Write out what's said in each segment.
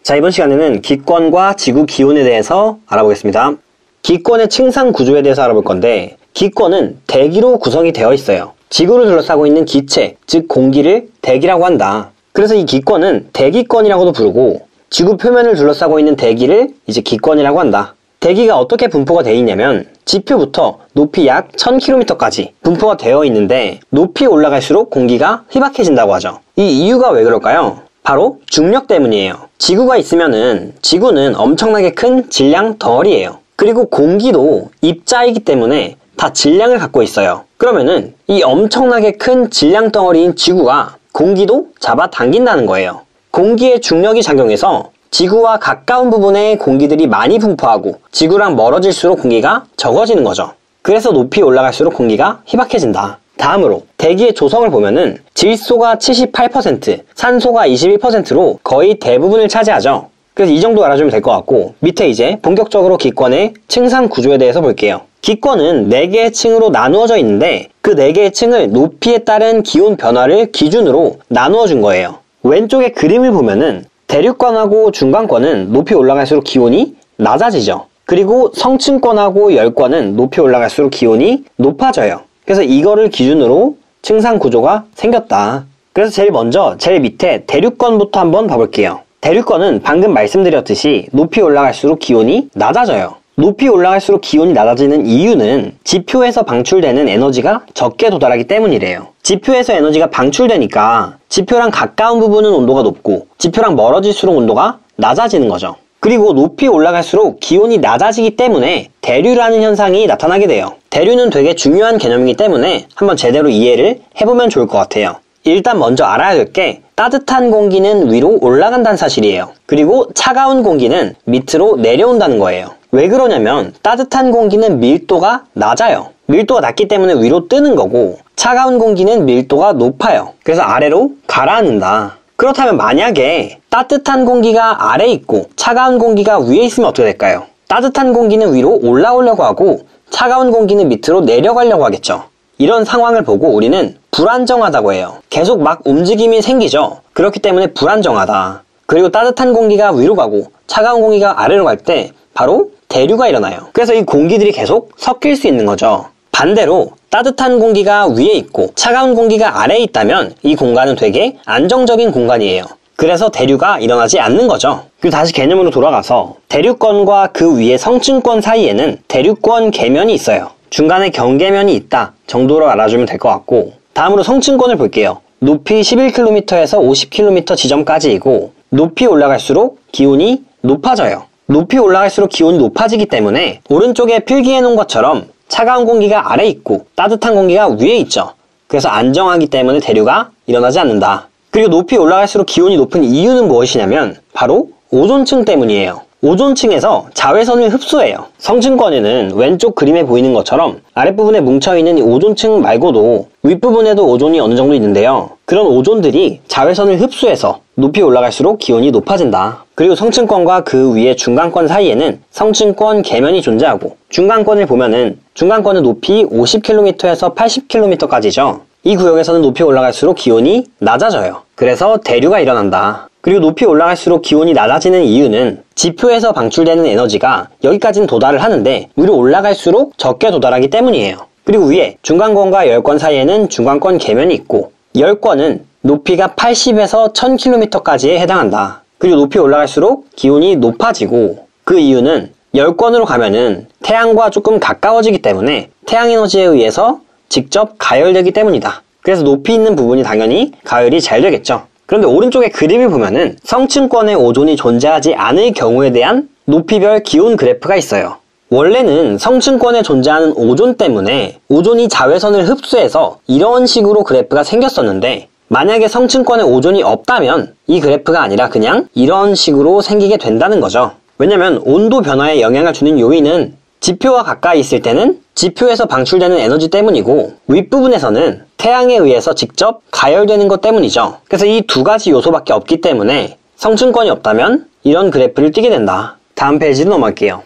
자, 이번 시간에는 기권과 지구 기온에 대해서 알아보겠습니다. 기권의 층상 구조에 대해서 알아볼 건데, 기권은 대기로 구성이 되어 있어요. 지구를 둘러싸고 있는 기체, 즉 공기를 대기라고 한다. 그래서 이 기권은 대기권이라고도 부르고, 지구 표면을 둘러싸고 있는 대기를 이제 기권이라고 한다. 대기가 어떻게 분포가 되어 있냐면 지표부터 높이 약 1000km까지 분포가 되어 있는데, 높이 올라갈수록 공기가 희박해진다고 하죠. 이 이유가 왜 그럴까요? 바로 중력 때문이에요. 지구가 있으면은 지구는 엄청나게 큰 질량 덩어리예요. 그리고 공기도 입자이기 때문에 다 질량을 갖고 있어요. 그러면은 이 엄청나게 큰 질량 덩어리인 지구가 공기도 잡아당긴다는 거예요. 공기의 중력이 작용해서 지구와 가까운 부분에 공기들이 많이 분포하고 지구랑 멀어질수록 공기가 적어지는 거죠. 그래서 높이 올라갈수록 공기가 희박해진다. 다음으로 대기의 조성을 보면은 질소가 78%, 산소가 21%로 거의 대부분을 차지하죠. 그래서 이 정도 알아주면 될 것 같고, 밑에 이제 본격적으로 기권의 층상 구조에 대해서 볼게요. 기권은 4개의 층으로 나누어져 있는데, 그 4개의 층을 높이에 따른 기온 변화를 기준으로 나누어 준 거예요. 왼쪽의 그림을 보면은 대륙권하고 중간권은 높이 올라갈수록 기온이 낮아지죠. 그리고 성층권하고 열권은 높이 올라갈수록 기온이 높아져요. 그래서 이거를 기준으로 층상 구조가 생겼다. 그래서 제일 먼저 제일 밑에 대륙권부터 한번 봐볼게요. 대륙권은 방금 말씀드렸듯이 높이 올라갈수록 기온이 낮아져요. 높이 올라갈수록 기온이 낮아지는 이유는 지표에서 방출되는 에너지가 적게 도달하기 때문이래요. 지표에서 에너지가 방출되니까 지표랑 가까운 부분은 온도가 높고 지표랑 멀어질수록 온도가 낮아지는 거죠. 그리고 높이 올라갈수록 기온이 낮아지기 때문에 대류라는 현상이 나타나게 돼요. 대류는 되게 중요한 개념이기 때문에 한번 제대로 이해를 해보면 좋을 것 같아요. 일단 먼저 알아야 될 게 따뜻한 공기는 위로 올라간다는 사실이에요. 그리고 차가운 공기는 밑으로 내려온다는 거예요. 왜 그러냐면 따뜻한 공기는 밀도가 낮아요. 밀도가 낮기 때문에 위로 뜨는 거고, 차가운 공기는 밀도가 높아요. 그래서 아래로 가라앉는다. 그렇다면 만약에 따뜻한 공기가 아래에 있고 차가운 공기가 위에 있으면 어떻게 될까요? 따뜻한 공기는 위로 올라오려고 하고 차가운 공기는 밑으로 내려가려고 하겠죠. 이런 상황을 보고 우리는 불안정하다고 해요. 계속 막 움직임이 생기죠. 그렇기 때문에 불안정하다. 그리고 따뜻한 공기가 위로 가고 차가운 공기가 아래로 갈 때 바로 대류가 일어나요. 그래서 이 공기들이 계속 섞일 수 있는 거죠. 반대로 따뜻한 공기가 위에 있고 차가운 공기가 아래에 있다면 이 공간은 되게 안정적인 공간이에요. 그래서 대류가 일어나지 않는 거죠. 그리고 다시 개념으로 돌아가서 대륙권과 그 위의 성층권 사이에는 대륙권 계면이 있어요. 중간에 경계면이 있다 정도로 알아주면 될 것 같고, 다음으로 성층권을 볼게요. 높이 11km에서 50km 지점까지이고 높이 올라갈수록 기온이 높아져요. 높이 올라갈수록 기온이 높아지기 때문에 오른쪽에 필기해 놓은 것처럼 차가운 공기가 아래에 있고 따뜻한 공기가 위에 있죠. 그래서 안정하기 때문에 대류가 일어나지 않는다. 그리고 높이 올라갈수록 기온이 높은 이유는 무엇이냐면 바로 오존층 때문이에요. 오존층에서 자외선을 흡수해요. 성층권에는 왼쪽 그림에 보이는 것처럼 아랫부분에 뭉쳐있는 이 오존층 말고도 윗부분에도 오존이 어느 정도 있는데요. 그런 오존들이 자외선을 흡수해서 높이 올라갈수록 기온이 높아진다. 그리고 성층권과 그 위의 중간권 사이에는 성층권 계면이 존재하고, 중간권을 보면은 중간권은 높이 50km에서 80km까지죠. 이 구역에서는 높이 올라갈수록 기온이 낮아져요. 그래서 대류가 일어난다. 그리고 높이 올라갈수록 기온이 낮아지는 이유는 지표에서 방출되는 에너지가 여기까지는 도달을 하는데 위로 올라갈수록 적게 도달하기 때문이에요. 그리고 위에 중간권과 열권 사이에는 중간권 계면이 있고, 열권은 높이가 80에서 1000km까지에 해당한다. 그리고 높이 올라갈수록 기온이 높아지고, 그 이유는 열권으로 가면은 태양과 조금 가까워지기 때문에 태양 에너지에 의해서 직접 가열되기 때문이다. 그래서 높이 있는 부분이 당연히 가열이 잘 되겠죠. 그런데 오른쪽에 그림을 보면은 성층권에 오존이 존재하지 않을 경우에 대한 높이별 기온 그래프가 있어요. 원래는 성층권에 존재하는 오존 때문에 오존이 자외선을 흡수해서 이런 식으로 그래프가 생겼었는데, 만약에 성층권에 오존이 없다면 이 그래프가 아니라 그냥 이런 식으로 생기게 된다는 거죠. 왜냐면 온도 변화에 영향을 주는 요인은 지표와 가까이 있을 때는 지표에서 방출되는 에너지 때문이고, 윗부분에서는 태양에 의해서 직접 가열되는 것 때문이죠. 그래서 이 두 가지 요소밖에 없기 때문에 성층권이 없다면 이런 그래프를 띠게 된다. 다음 페이지로 넘어갈게요.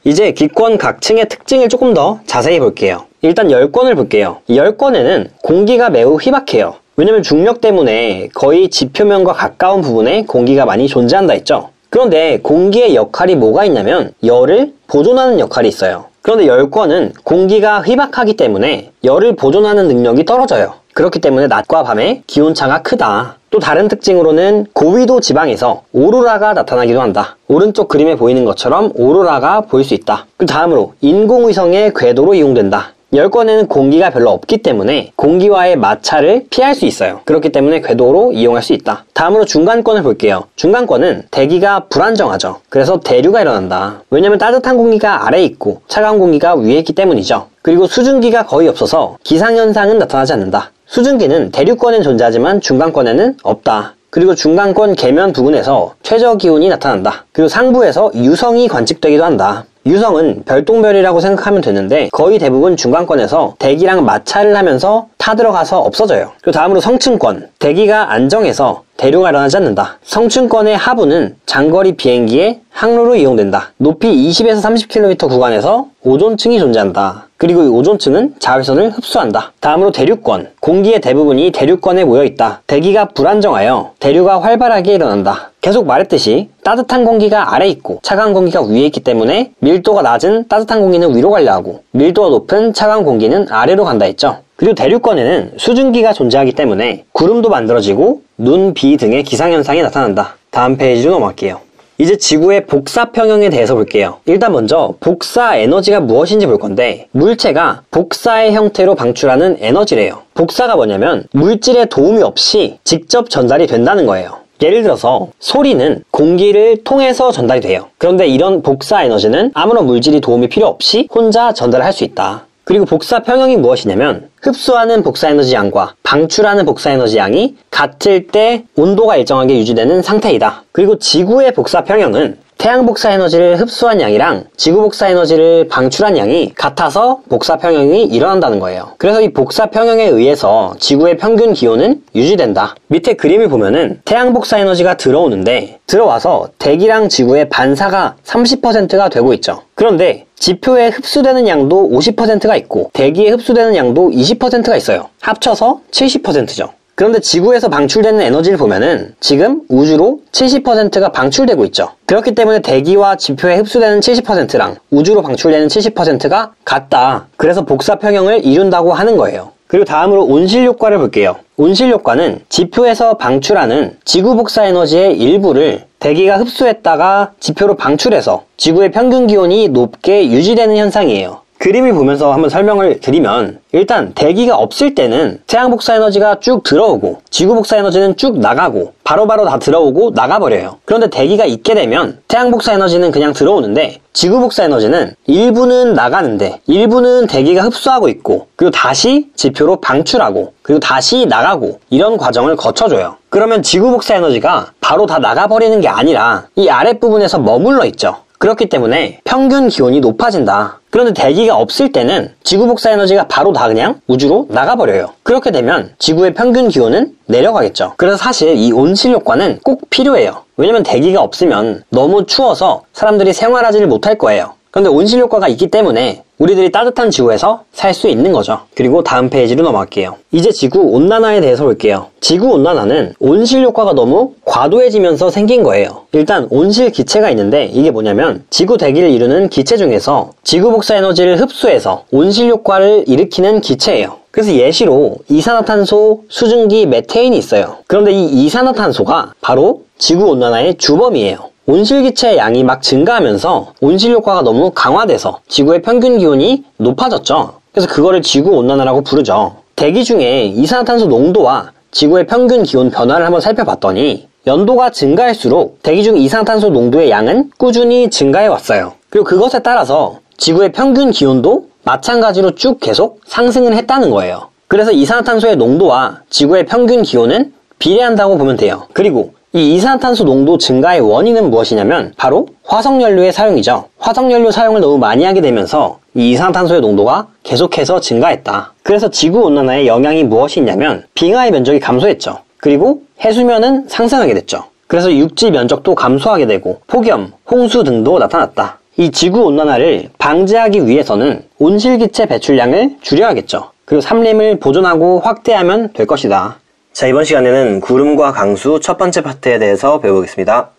이제 기권 각 층의 특징을 조금 더 자세히 볼게요. 일단 열권을 볼게요. 열권에는 공기가 매우 희박해요. 왜냐면 중력 때문에 거의 지표면과 가까운 부분에 공기가 많이 존재한다 했죠. 그런데 공기의 역할이 뭐가 있냐면 열을 보존하는 역할이 있어요. 그런데 열권은 공기가 희박하기 때문에 열을 보존하는 능력이 떨어져요. 그렇기 때문에 낮과 밤의 기온차가 크다. 또 다른 특징으로는 고위도 지방에서 오로라가 나타나기도 한다. 오른쪽 그림에 보이는 것처럼 오로라가 보일 수 있다. 그 다음으로 인공위성의 궤도로 이용된다. 열권에는 공기가 별로 없기 때문에 공기와의 마찰을 피할 수 있어요. 그렇기 때문에 궤도로 이용할 수 있다. 다음으로 중간권을 볼게요. 중간권은 대기가 불안정하죠. 그래서 대류가 일어난다. 왜냐면 따뜻한 공기가 아래에 있고 차가운 공기가 위에 있기 때문이죠. 그리고 수증기가 거의 없어서 기상현상은 나타나지 않는다. 수증기는 대류권엔 존재하지만 중간권에는 없다. 그리고 중간권 계면 부근에서 최저기온이 나타난다. 그리고 상부에서 유성이 관측되기도 한다. 유성은 별똥별이라고 생각하면 되는데 거의 대부분 중간권에서 대기랑 마찰을 하면서 타들어가서 없어져요. 그리고 다음으로 성층권. 대기가 안정해서 대류가 일어나지 않는다. 성층권의 하부는 장거리 비행기의 항로로 이용된다. 높이 20에서 30km 구간에서 오존층이 존재한다. 그리고 이 오존층은 자외선을 흡수한다. 다음으로 대류권. 공기의 대부분이 대류권에 모여있다. 대기가 불안정하여 대류가 활발하게 일어난다. 계속 말했듯이 따뜻한 공기가 아래에 있고 차가운 공기가 위에 있기 때문에 밀도가 낮은 따뜻한 공기는 위로 가려 하고 밀도가 높은 차가운 공기는 아래로 간다 했죠. 그리고 대류권에는 수증기가 존재하기 때문에 구름도 만들어지고 눈, 비 등의 기상현상이 나타난다. 다음 페이지로 넘어갈게요. 이제 지구의 복사 평형에 대해서 볼게요. 일단 먼저 복사 에너지가 무엇인지 볼 건데 물체가 복사의 형태로 방출하는 에너지래요. 복사가 뭐냐면 물질의 도움이 없이 직접 전달이 된다는 거예요. 예를 들어서 소리는 공기를 통해서 전달이 돼요. 그런데 이런 복사 에너지는 아무런 물질이 도움이 필요 없이 혼자 전달할 수 있다. 그리고 복사 평형이 무엇이냐면 흡수하는 복사 에너지 양과 방출하는 복사 에너지 양이 같을 때 온도가 일정하게 유지되는 상태이다. 그리고 지구의 복사 평형은 태양 복사 에너지를 흡수한 양이랑 지구 복사 에너지를 방출한 양이 같아서 복사 평형이 일어난다는 거예요. 그래서 이 복사 평형에 의해서 지구의 평균 기온은 유지된다. 밑에 그림을 보면은 태양 복사 에너지가 들어오는데 들어와서 대기랑 지구의 반사가 30%가 되고 있죠. 그런데 지표에 흡수되는 양도 50%가 있고 대기에 흡수되는 양도 20%가 있어요. 합쳐서 70%죠. 그런데 지구에서 방출되는 에너지를 보면은 지금 우주로 70%가 방출되고 있죠. 그렇기 때문에 대기와 지표에 흡수되는 70%랑 우주로 방출되는 70%가 같다. 그래서 복사 평형을 이룬다고 하는 거예요. 그리고 다음으로 온실 효과를 볼게요. 온실 효과는 지표에서 방출하는 지구 복사 에너지의 일부를 대기가 흡수했다가 지표로 방출해서 지구의 평균 기온이 높게 유지되는 현상이에요. 그림을 보면서 한번 설명을 드리면 일단 대기가 없을 때는 태양 복사 에너지가 쭉 들어오고 지구 복사 에너지는 쭉 나가고 바로바로 다 들어오고 나가버려요. 그런데 대기가 있게 되면 태양 복사 에너지는 그냥 들어오는데 지구 복사 에너지는 일부는 나가는데 일부는 대기가 흡수하고 있고 그리고 다시 지표로 방출하고 그리고 다시 나가고 이런 과정을 거쳐줘요. 그러면 지구 복사 에너지가 바로 다 나가버리는 게 아니라 이 아랫부분에서 머물러 있죠. 그렇기 때문에 평균 기온이 높아진다. 그런데 대기가 없을 때는 지구 복사 에너지가 바로 다 그냥 우주로 나가버려요. 그렇게 되면 지구의 평균 기온은 내려가겠죠. 그래서 사실 이 온실 효과는 꼭 필요해요. 왜냐면 대기가 없으면 너무 추워서 사람들이 생활하지를 못할 거예요. 그런데 온실 효과가 있기 때문에 우리들이 따뜻한 지구에서 살 수 있는 거죠. 그리고 다음 페이지로 넘어갈게요. 이제 지구 온난화에 대해서 볼게요. 지구 온난화는 온실 효과가 너무 과도해지면서 생긴 거예요. 일단 온실 기체가 있는데 이게 뭐냐면 지구 대기를 이루는 기체 중에서 지구 복사 에너지를 흡수해서 온실 효과를 일으키는 기체예요. 그래서 예시로 이산화탄소, 수증기, 메테인이 있어요. 그런데 이 이산화탄소가 바로 지구 온난화의 주범이에요. 온실기체의 양이 막 증가하면서 온실 효과가 너무 강화돼서 지구의 평균 기온이 높아졌죠. 그래서 그거를 지구온난화라고 부르죠. 대기 중에 이산화탄소 농도와 지구의 평균 기온 변화를 한번 살펴봤더니 연도가 증가할수록 대기 중 이산화탄소 농도의 양은 꾸준히 증가해 왔어요. 그리고 그것에 따라서 지구의 평균 기온도 마찬가지로 쭉 계속 상승을 했다는 거예요. 그래서 이산화탄소의 농도와 지구의 평균 기온은 비례한다고 보면 돼요. 그리고 이 이산화탄소 농도 증가의 원인은 무엇이냐면 바로 화석연료의 사용이죠. 화석연료 사용을 너무 많이 하게 되면서 이 이산화탄소의 농도가 계속해서 증가했다. 그래서 지구온난화의 영향이 무엇이 있냐면 빙하의 면적이 감소했죠. 그리고 해수면은 상승하게 됐죠. 그래서 육지 면적도 감소하게 되고 폭염, 홍수 등도 나타났다. 이 지구온난화를 방지하기 위해서는 온실기체 배출량을 줄여야겠죠. 그리고 산림을 보존하고 확대하면 될 것이다. 자, 이번 시간에는 구름과 강수 첫 번째 파트에 대해서 배워보겠습니다.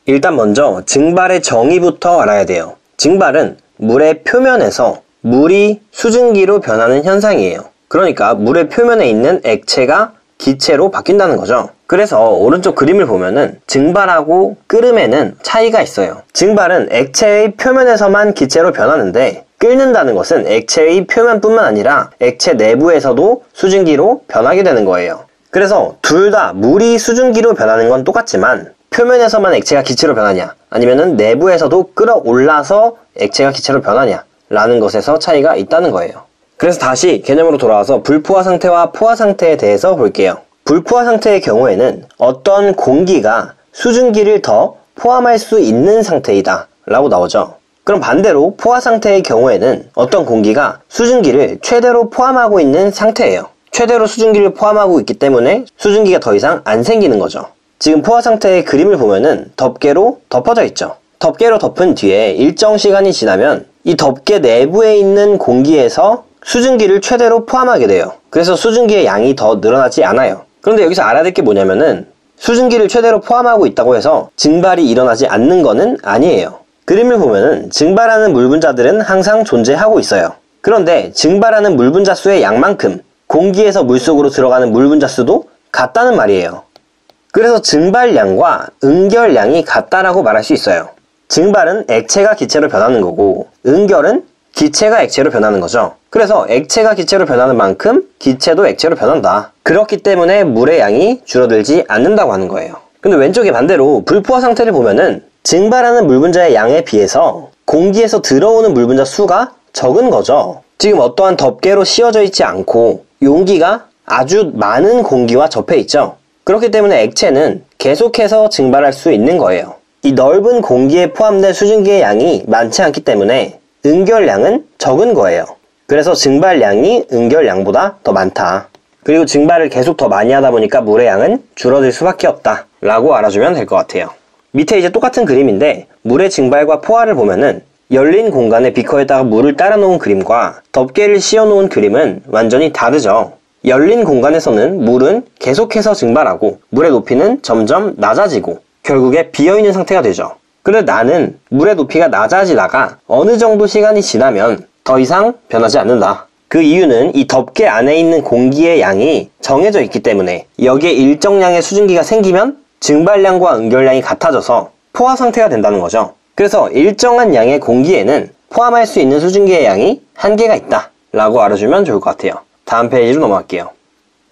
일단 먼저 증발의 정의부터 알아야 돼요. 증발은 물의 표면에서 물이 수증기로 변하는 현상이에요. 그러니까 물의 표면에 있는 액체가 기체로 바뀐다는 거죠. 그래서 오른쪽 그림을 보면은 증발하고 끓음에는 차이가 있어요. 증발은 액체의 표면에서만 기체로 변하는데 끓는다는 것은 액체의 표면뿐만 아니라 액체 내부에서도 수증기로 변하게 되는 거예요. 그래서 둘 다 물이 수증기로 변하는 건 똑같지만 표면에서만 액체가 기체로 변하냐 아니면은 내부에서도 끌어올라서 액체가 기체로 변하냐 라는 것에서 차이가 있다는 거예요. 그래서 다시 개념으로 돌아와서 불포화 상태와 포화 상태에 대해서 볼게요. 불포화 상태의 경우에는 어떤 공기가 수증기를 더 포함할 수 있는 상태이다 라고 나오죠. 그럼 반대로 포화 상태의 경우에는 어떤 공기가 수증기를 최대로 포함하고 있는 상태예요. 최대로 수증기를 포함하고 있기 때문에 수증기가 더 이상 안 생기는 거죠. 지금 포화 상태의 그림을 보면은 덮개로 덮어져 있죠. 덮개로 덮은 뒤에 일정 시간이 지나면 이 덮개 내부에 있는 공기에서 수증기를 최대로 포함하게 돼요. 그래서 수증기의 양이 더 늘어나지 않아요. 그런데 여기서 알아야 될 게 뭐냐면은 수증기를 최대로 포함하고 있다고 해서 증발이 일어나지 않는 거는 아니에요. 그림을 보면은 증발하는 물 분자들은 항상 존재하고 있어요. 그런데 증발하는 물 분자 수의 양만큼 공기에서 물속으로 들어가는 물 분자 수도 같다는 말이에요. 그래서 증발량과 응결량이 같다라고 말할 수 있어요. 증발은 액체가 기체로 변하는 거고 응결은 기체가 액체로 변하는 거죠. 그래서 액체가 기체로 변하는 만큼 기체도 액체로 변한다. 그렇기 때문에 물의 양이 줄어들지 않는다고 하는 거예요. 근데 왼쪽에 반대로 불포화 상태를 보면은 증발하는 물 분자의 양에 비해서 공기에서 들어오는 물 분자 수가 적은 거죠. 지금 어떠한 덮개로 씌워져 있지 않고 용기가 아주 많은 공기와 접해 있죠. 그렇기 때문에 액체는 계속해서 증발할 수 있는 거예요. 이 넓은 공기에 포함된 수증기의 양이 많지 않기 때문에 응결량은 적은 거예요. 그래서 증발량이 응결량보다 더 많다. 그리고 증발을 계속 더 많이 하다 보니까 물의 양은 줄어들 수밖에 없다 라고 알아주면 될 것 같아요. 밑에 이제 똑같은 그림인데 물의 증발과 포화를 보면은 열린 공간에 비커에다가 물을 따라 놓은 그림과 덮개를 씌워 놓은 그림은 완전히 다르죠. 열린 공간에서는 물은 계속해서 증발하고 물의 높이는 점점 낮아지고 결국에 비어있는 상태가 되죠. 그런데 나는 물의 높이가 낮아지다가 어느 정도 시간이 지나면 더 이상 변하지 않는다. 그 이유는 이 덮개 안에 있는 공기의 양이 정해져 있기 때문에 여기에 일정량의 수증기가 생기면 증발량과 응결량이 같아져서 포화 상태가 된다는 거죠. 그래서 일정한 양의 공기에는 포함할 수 있는 수증기의 양이 한계가 있다 라고 알아주면 좋을 것 같아요. 다음 페이지로 넘어갈게요.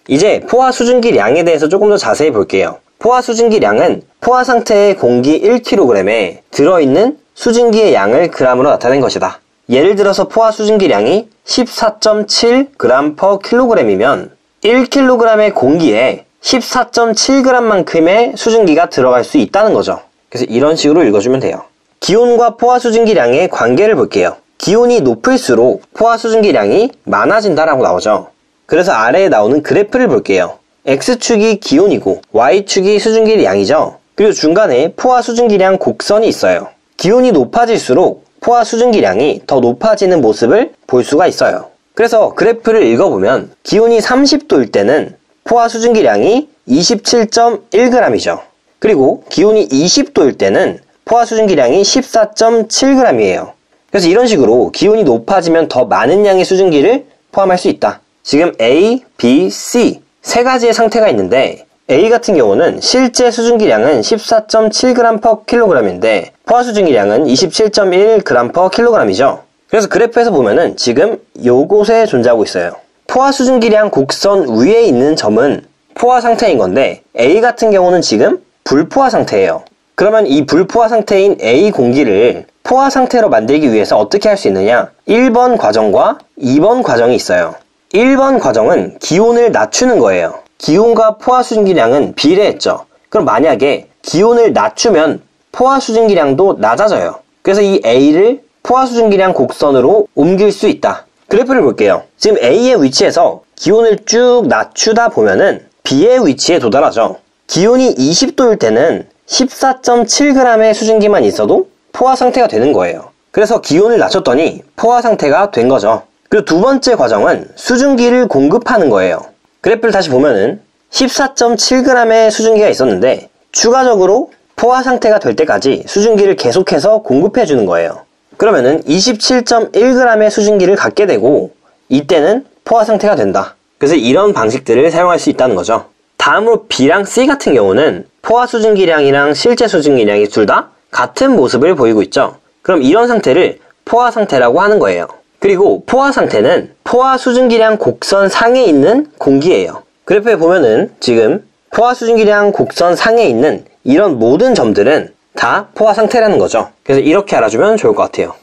이제 포화 수증기량에 대해서 조금 더 자세히 볼게요. 포화 수증기량은 포화 상태의 공기 1kg에 들어있는 수증기의 양을 g으로 나타낸 것이다. 예를 들어서 포화 수증기량이 14.7g/kg이면 1kg의 공기에 14.7g만큼의 수증기가 들어갈 수 있다는 거죠. 그래서 이런 식으로 읽어주면 돼요. 기온과 포화 수증기량의 관계를 볼게요. 기온이 높을수록 포화 수증기량이 많아진다라고 나오죠. 그래서 아래에 나오는 그래프를 볼게요. X축이 기온이고 Y축이 수증기 양이죠. 그리고 중간에 포화 수증기량 곡선이 있어요. 기온이 높아질수록 포화 수증기량이 더 높아지는 모습을 볼 수가 있어요. 그래서 그래프를 읽어보면 기온이 30도일 때는 포화 수증기량이 27.1g이죠. 그리고 기온이 20도일 때는 포화 수증기량이 14.7g이에요. 그래서 이런 식으로 기온이 높아지면 더 많은 양의 수증기를 포함할 수 있다. 지금 A, B, C 세 가지의 상태가 있는데 A 같은 경우는 실제 수증기량은 14.7g/kg인데 포화 수증기량은 27.1g/kg이죠. 그래서 그래프에서 보면은 지금 요곳에 존재하고 있어요. 포화 수증기량 곡선 위에 있는 점은 포화 상태인 건데 A 같은 경우는 지금 불포화 상태예요. 그러면 이 불포화 상태인 A 공기를 포화 상태로 만들기 위해서 어떻게 할 수 있느냐? 1번 과정과 2번 과정이 있어요. 1번 과정은 기온을 낮추는 거예요. 기온과 포화 수증기량은 비례했죠. 그럼 만약에 기온을 낮추면 포화 수증기량도 낮아져요. 그래서 이 A를 포화 수증기량 곡선으로 옮길 수 있다. 그래프를 볼게요. 지금 A의 위치에서 기온을 쭉 낮추다 보면은 B의 위치에 도달하죠. 기온이 20도일 때는 14.7g의 수증기만 있어도 포화 상태가 되는 거예요. 그래서 기온을 낮췄더니 포화 상태가 된 거죠. 그리고 두 번째 과정은 수증기를 공급하는 거예요. 그래프를 다시 보면은 14.7g의 수증기가 있었는데 추가적으로 포화 상태가 될 때까지 수증기를 계속해서 공급해 주는 거예요. 그러면은 27.1g의 수증기를 갖게 되고 이때는 포화 상태가 된다. 그래서 이런 방식들을 사용할 수 있다는 거죠. 다음으로 B랑 C 같은 경우는 포화 수증기량이랑 실제 수증기량이 둘 다 같은 모습을 보이고 있죠. 그럼 이런 상태를 포화 상태라고 하는 거예요. 그리고 포화 상태는 포화 수증기량 곡선 상에 있는 공기예요. 그래프에 보면은 지금 포화 수증기량 곡선 상에 있는 이런 모든 점들은 다 포화 상태라는 거죠. 그래서 이렇게 알아주면 좋을 것 같아요.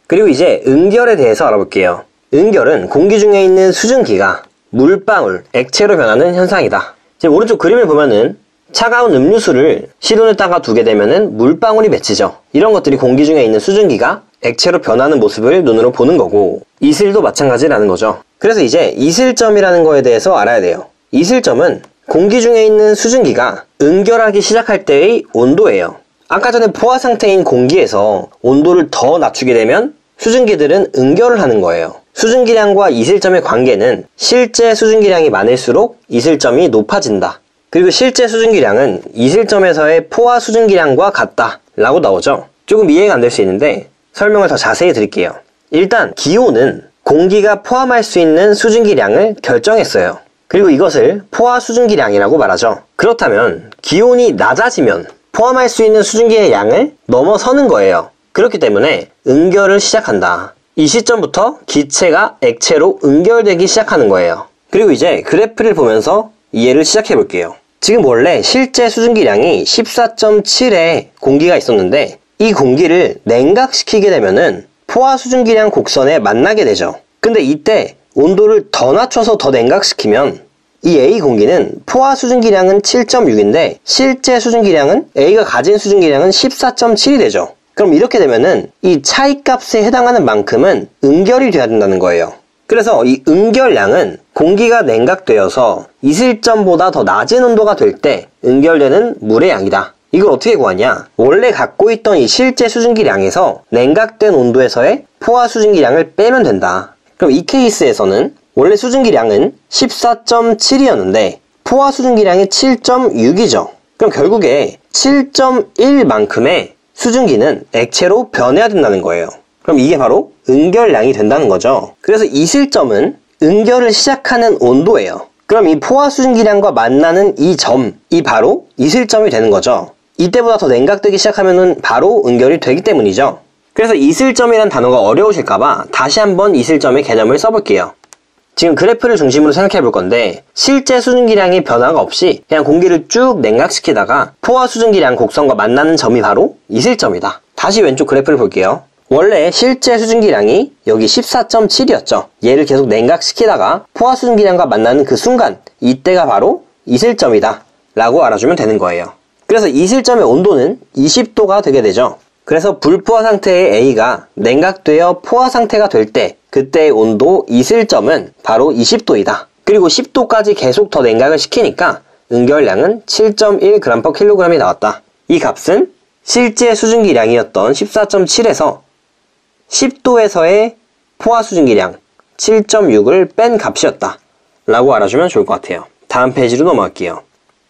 그리고 이제 응결에 대해서 알아볼게요. 응결은 공기 중에 있는 수증기가 물방울, 액체로 변하는 현상이다. 지금 오른쪽 그림을 보면은 차가운 음료수를 실온에다가 두게 되면은 물방울이 맺히죠. 이런 것들이 공기 중에 있는 수증기가 액체로 변하는 모습을 눈으로 보는 거고, 이슬도 마찬가지라는 거죠. 그래서 이제 이슬점이라는 거에 대해서 알아야 돼요. 이슬점은 공기 중에 있는 수증기가 응결하기 시작할 때의 온도예요. 아까 전에 포화 상태인 공기에서 온도를 더 낮추게 되면 수증기들은 응결을 하는 거예요. 수증기량과 이슬점의 관계는 실제 수증기량이 많을수록 이슬점이 높아진다. 그리고 실제 수증기량은 이슬점에서의 포화 수증기량과 같다 라고 나오죠. 조금 이해가 안 될 수 있는데 설명을 더 자세히 드릴게요. 일단 기온은 공기가 포함할 수 있는 수증기량을 결정했어요. 그리고 이것을 포화 수증기량이라고 말하죠. 그렇다면 기온이 낮아지면 포함할 수 있는 수증기의 양을 넘어서는 거예요. 그렇기 때문에 응결을 시작한다. 이 시점부터 기체가 액체로 응결되기 시작하는 거예요. 그리고 이제 그래프를 보면서 이해를 시작해 볼게요. 지금 원래 실제 수증기량이 14.7의 공기가 있었는데 이 공기를 냉각시키게 되면은 포화 수증기량 곡선에 만나게 되죠. 근데 이때 온도를 더 낮춰서 더 냉각시키면 이 A 공기는 포화 수증기량은 7.6인데 실제 수증기량은 A가 가진 수증기량은 14.7이 되죠. 그럼 이렇게 되면은 이 차이값에 해당하는 만큼은 응결이 돼야 된다는 거예요. 그래서 이 응결량은 공기가 냉각되어서 이슬점보다 더 낮은 온도가 될 때 응결되는 물의 양이다. 이걸 어떻게 구하냐? 원래 갖고 있던 이 실제 수증기량에서 냉각된 온도에서의 포화 수증기량을 빼면 된다. 그럼 이 케이스에서는 원래 수증기량은 14.7이었는데 포화 수증기량이 7.6이죠. 그럼 결국에 7.1만큼의 수증기는 액체로 변해야 된다는 거예요. 그럼 이게 바로 응결량이 된다는 거죠. 그래서 이슬점은 응결을 시작하는 온도예요. 그럼 이 포화 수증기량과 만나는 이 점이 바로 이슬점이 되는 거죠. 이때보다 더 냉각되기 시작하면 바로 응결이 되기 때문이죠. 그래서 이슬점이란 단어가 어려우실까봐 다시 한번 이슬점의 개념을 써볼게요. 지금 그래프를 중심으로 생각해 볼 건데 실제 수증기량의 변화가 없이 그냥 공기를 쭉 냉각시키다가 포화 수증기량 곡선과 만나는 점이 바로 이슬점이다. 다시 왼쪽 그래프를 볼게요. 원래 실제 수증기량이 여기 14.7이었죠. 얘를 계속 냉각시키다가 포화 수증기량과 만나는 그 순간 이때가 바로 이슬점이다 라고 알아주면 되는 거예요. 그래서 이슬점의 온도는 20도가 되게 되죠. 그래서 불포화 상태의 A가 냉각되어 포화 상태가 될 때 그때의 온도 이슬점은 바로 20도이다. 그리고 10도까지 계속 더 냉각을 시키니까 응결량은 7.1g/kg이 나왔다. 이 값은 실제 수증기량이었던 14.7에서 10도에서의 포화 수증기량 7.6을 뺀 값이었다 라고 알아주면 좋을 것 같아요. 다음 페이지로 넘어갈게요.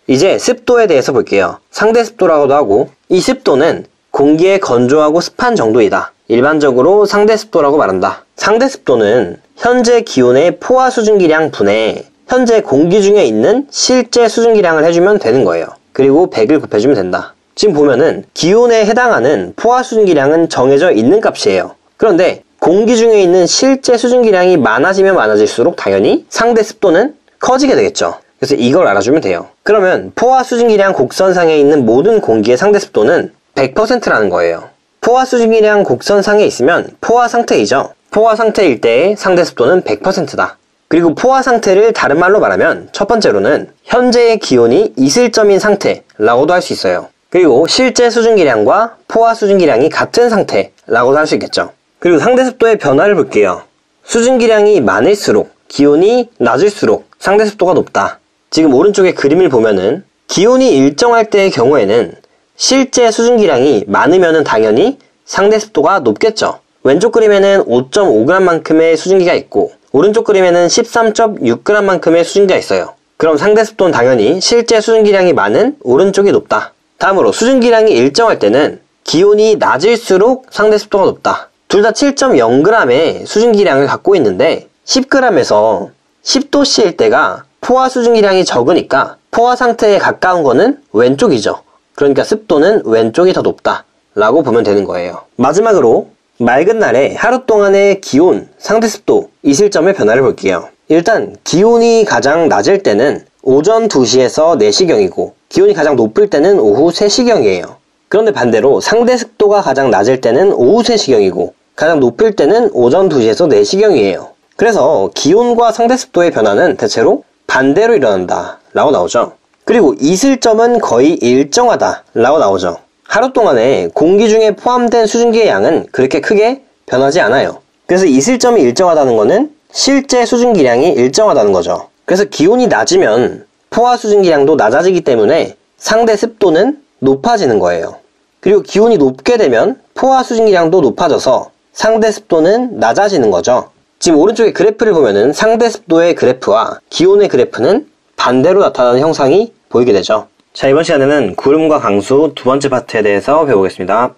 이제 습도에 대해서 볼게요. 상대 습도라고도 하고 이 습도는 공기의 건조하고 습한 정도이다. 일반적으로 상대 습도라고 말한다. 상대 습도는 현재 기온의 포화 수증기량 분에 현재 공기 중에 있는 실제 수증기량을 해주면 되는 거예요. 그리고 100을 곱해주면 된다. 지금 보면은 기온에 해당하는 포화 수증기량은 정해져 있는 값이에요. 그런데 공기 중에 있는 실제 수증기량이 많아지면 많아질수록 당연히 상대 습도는 커지게 되겠죠. 그래서 이걸 알아주면 돼요. 그러면 포화 수증기량 곡선상에 있는 모든 공기의 상대 습도는 100%라는 거예요. 포화 수증기량 곡선상에 있으면 포화 상태이죠. 포화 상태일 때의 상대 습도는 100%다. 그리고 포화 상태를 다른 말로 말하면 첫 번째로는 현재의 기온이 이슬점인 상태라고도 할 수 있어요. 그리고 실제 수증기량과 포화 수증기량이 같은 상태라고도 할 수 있겠죠. 그리고 상대 습도의 변화를 볼게요. 수증기량이 많을수록 기온이 낮을수록 상대 습도가 높다. 지금 오른쪽에 그림을 보면은 기온이 일정할 때의 경우에는 실제 수증기량이 많으면은 당연히 상대 습도가 높겠죠. 왼쪽 그림에는 5.5g만큼의 수증기가 있고 오른쪽 그림에는 13.6g만큼의 수증기가 있어요. 그럼 상대 습도는 당연히 실제 수증기량이 많은 오른쪽이 높다. 다음으로 수증기량이 일정할 때는 기온이 낮을수록 상대 습도가 높다. 둘 다 7.0g의 수증기량을 갖고 있는데 10g에서 10도씨일 때가 포화 수증기량이 적으니까 포화 상태에 가까운 거는 왼쪽이죠. 그러니까 습도는 왼쪽이 더 높다 라고 보면 되는 거예요. 마지막으로 맑은 날에 하루 동안의 기온, 상대 습도, 이슬점의 변화를 볼게요. 일단 기온이 가장 낮을 때는 오전 2시에서 4시경이고 기온이 가장 높을 때는 오후 3시경이에요. 그런데 반대로 상대 습도가 가장 낮을 때는 오후 3시경이고 가장 높을 때는 오전 2시에서 4시경이에요. 그래서 기온과 상대 습도의 변화는 대체로 반대로 일어난다 라고 나오죠. 그리고 이슬점은 거의 일정하다 라고 나오죠. 하루 동안에 공기 중에 포함된 수증기의 양은 그렇게 크게 변하지 않아요. 그래서 이슬점이 일정하다는 거는 실제 수증기량이 일정하다는 거죠. 그래서 기온이 낮으면 포화 수증기량도 낮아지기 때문에 상대 습도는 높아지는 거예요. 그리고 기온이 높게 되면 포화 수증기량도 높아져서 상대 습도는 낮아지는 거죠. 지금 오른쪽에 그래프를 보면은 상대 습도의 그래프와 기온의 그래프는 반대로 나타나는 형상이 보이게 되죠. 자, 이번 시간에는 구름과 강수 두 번째 파트에 대해서 배워보겠습니다.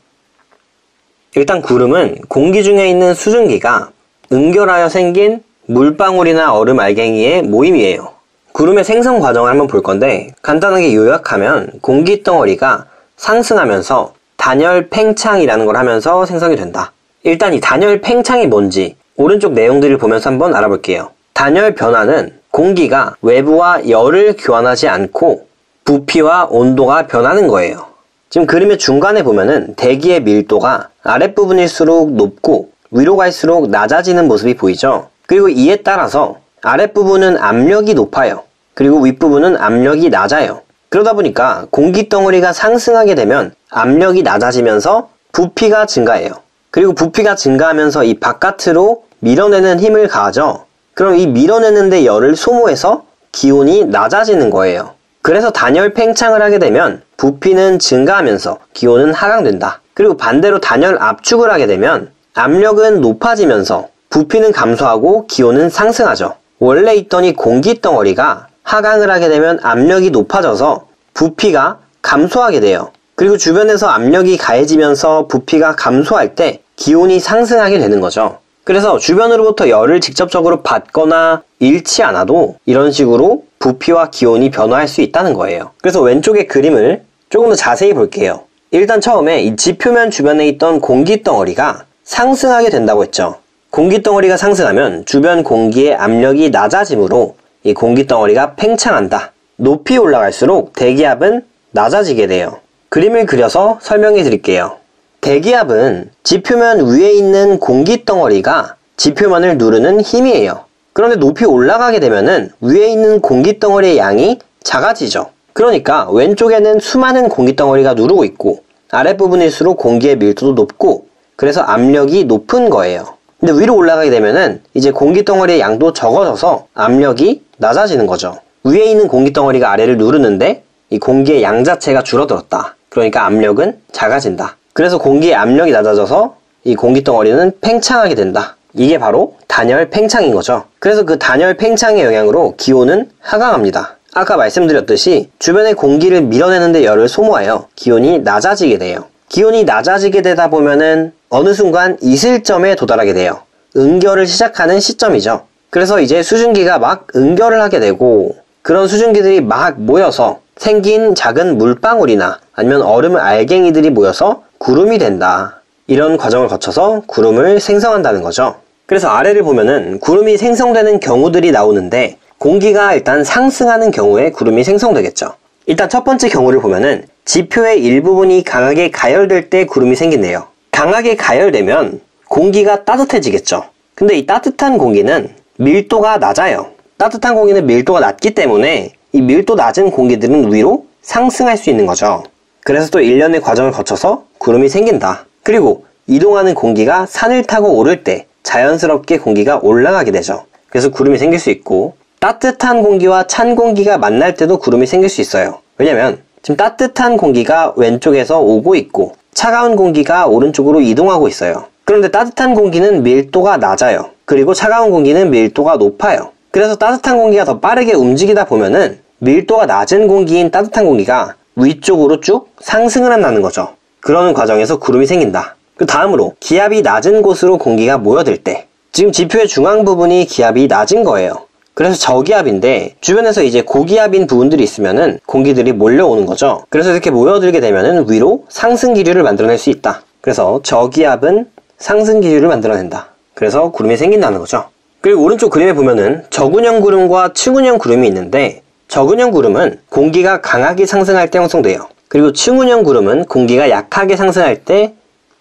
일단 구름은 공기 중에 있는 수증기가 응결하여 생긴 물방울이나 얼음 알갱이의 모임이에요. 구름의 생성 과정을 한번 볼 건데 간단하게 요약하면 공기 덩어리가 상승하면서 단열 팽창이라는 걸 하면서 생성이 된다. 일단 이 단열 팽창이 뭔지 오른쪽 내용들을 보면서 한번 알아볼게요. 단열 변화는 공기가 외부와 열을 교환하지 않고 부피와 온도가 변하는 거예요. 지금 그림의 중간에 보면은 대기의 밀도가 아랫부분일수록 높고 위로 갈수록 낮아지는 모습이 보이죠. 그리고 이에 따라서 아랫부분은 압력이 높아요. 그리고 윗부분은 압력이 낮아요. 그러다 보니까 공기 덩어리가 상승하게 되면 압력이 낮아지면서 부피가 증가해요. 그리고 부피가 증가하면서 이 바깥으로 밀어내는 힘을 가하죠. 그럼 이 밀어내는데 열을 소모해서 기온이 낮아지는 거예요. 그래서 단열 팽창을 하게 되면 부피는 증가하면서 기온은 하강된다. 그리고 반대로 단열 압축을 하게 되면 압력은 높아지면서 부피는 감소하고 기온은 상승하죠. 원래 있던 이 공기 덩어리가 하강을 하게 되면 압력이 높아져서 부피가 감소하게 돼요. 그리고 주변에서 압력이 가해지면서 부피가 감소할 때 기온이 상승하게 되는 거죠. 그래서 주변으로부터 열을 직접적으로 받거나 잃지 않아도 이런 식으로 부피와 기온이 변화할 수 있다는 거예요. 그래서 왼쪽의 그림을 조금 더 자세히 볼게요. 일단 처음에 이 지표면 주변에 있던 공기 덩어리가 상승하게 된다고 했죠. 공기 덩어리가 상승하면 주변 공기의 압력이 낮아지므로 이 공기 덩어리가 팽창한다. 높이 올라갈수록 대기압은 낮아지게 돼요. 그림을 그려서 설명해 드릴게요. 대기압은 지표면 위에 있는 공기 덩어리가 지표면을 누르는 힘이에요. 그런데 높이 올라가게 되면은 위에 있는 공기 덩어리의 양이 작아지죠. 그러니까 왼쪽에는 수많은 공기 덩어리가 누르고 있고 아랫부분일수록 공기의 밀도도 높고 그래서 압력이 높은 거예요. 근데 위로 올라가게 되면은 이제 공기 덩어리의 양도 적어져서 압력이 낮아지는 거죠. 위에 있는 공기 덩어리가 아래를 누르는데 이 공기의 양 자체가 줄어들었다. 그러니까 압력은 작아진다. 그래서 공기의 압력이 낮아져서 이 공기 덩어리는 팽창하게 된다. 이게 바로 단열 팽창인 거죠. 그래서 그 단열 팽창의 영향으로 기온은 하강합니다. 아까 말씀드렸듯이 주변의 공기를 밀어내는데 열을 소모하여 기온이 낮아지게 돼요. 기온이 낮아지게 되다 보면은 어느 순간 이슬점에 도달하게 돼요. 응결을 시작하는 시점이죠. 그래서 이제 수증기가 막 응결을 하게 되고 그런 수증기들이 막 모여서 생긴 작은 물방울이나 아니면 얼음 알갱이들이 모여서 구름이 된다. 이런 과정을 거쳐서 구름을 생성한다는 거죠. 그래서 아래를 보면은 구름이 생성되는 경우들이 나오는데 공기가 일단 상승하는 경우에 구름이 생성되겠죠. 일단 첫 번째 경우를 보면은 지표의 일부분이 강하게 가열될 때 구름이 생긴대요. 강하게 가열되면 공기가 따뜻해지겠죠. 근데 이 따뜻한 공기는 밀도가 낮아요. 따뜻한 공기는 밀도가 낮기 때문에 이 밀도 낮은 공기들은 위로 상승할 수 있는 거죠. 그래서 또 일련의 과정을 거쳐서 구름이 생긴다. 그리고 이동하는 공기가 산을 타고 오를 때 자연스럽게 공기가 올라가게 되죠. 그래서 구름이 생길 수 있고 따뜻한 공기와 찬 공기가 만날 때도 구름이 생길 수 있어요. 왜냐면 지금 따뜻한 공기가 왼쪽에서 오고 있고 차가운 공기가 오른쪽으로 이동하고 있어요. 그런데 따뜻한 공기는 밀도가 낮아요. 그리고 차가운 공기는 밀도가 높아요. 그래서 따뜻한 공기가 더 빠르게 움직이다 보면은 밀도가 낮은 공기인 따뜻한 공기가 위쪽으로 쭉 상승을 한다는 거죠. 그러는 과정에서 구름이 생긴다. 그 다음으로 기압이 낮은 곳으로 공기가 모여들 때, 지금 지표의 중앙 부분이 기압이 낮은 거예요. 그래서 저기압인데 주변에서 이제 고기압인 부분들이 있으면은 공기들이 몰려오는 거죠. 그래서 이렇게 모여들게 되면은 위로 상승 기류를 만들어낼 수 있다. 그래서 저기압은 상승 기류를 만들어낸다. 그래서 구름이 생긴다는 거죠. 그리고 오른쪽 그림에 보면은 저근형 구름과 측은형 구름이 있는데, 저근형 구름은 공기가 강하게 상승할 때 형성돼요. 그리고 측은형 구름은 공기가 약하게 상승할 때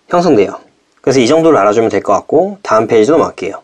형성돼요. 그래서 이 정도를 알아주면 될 것 같고, 다음 페이지로 넘어갈게요.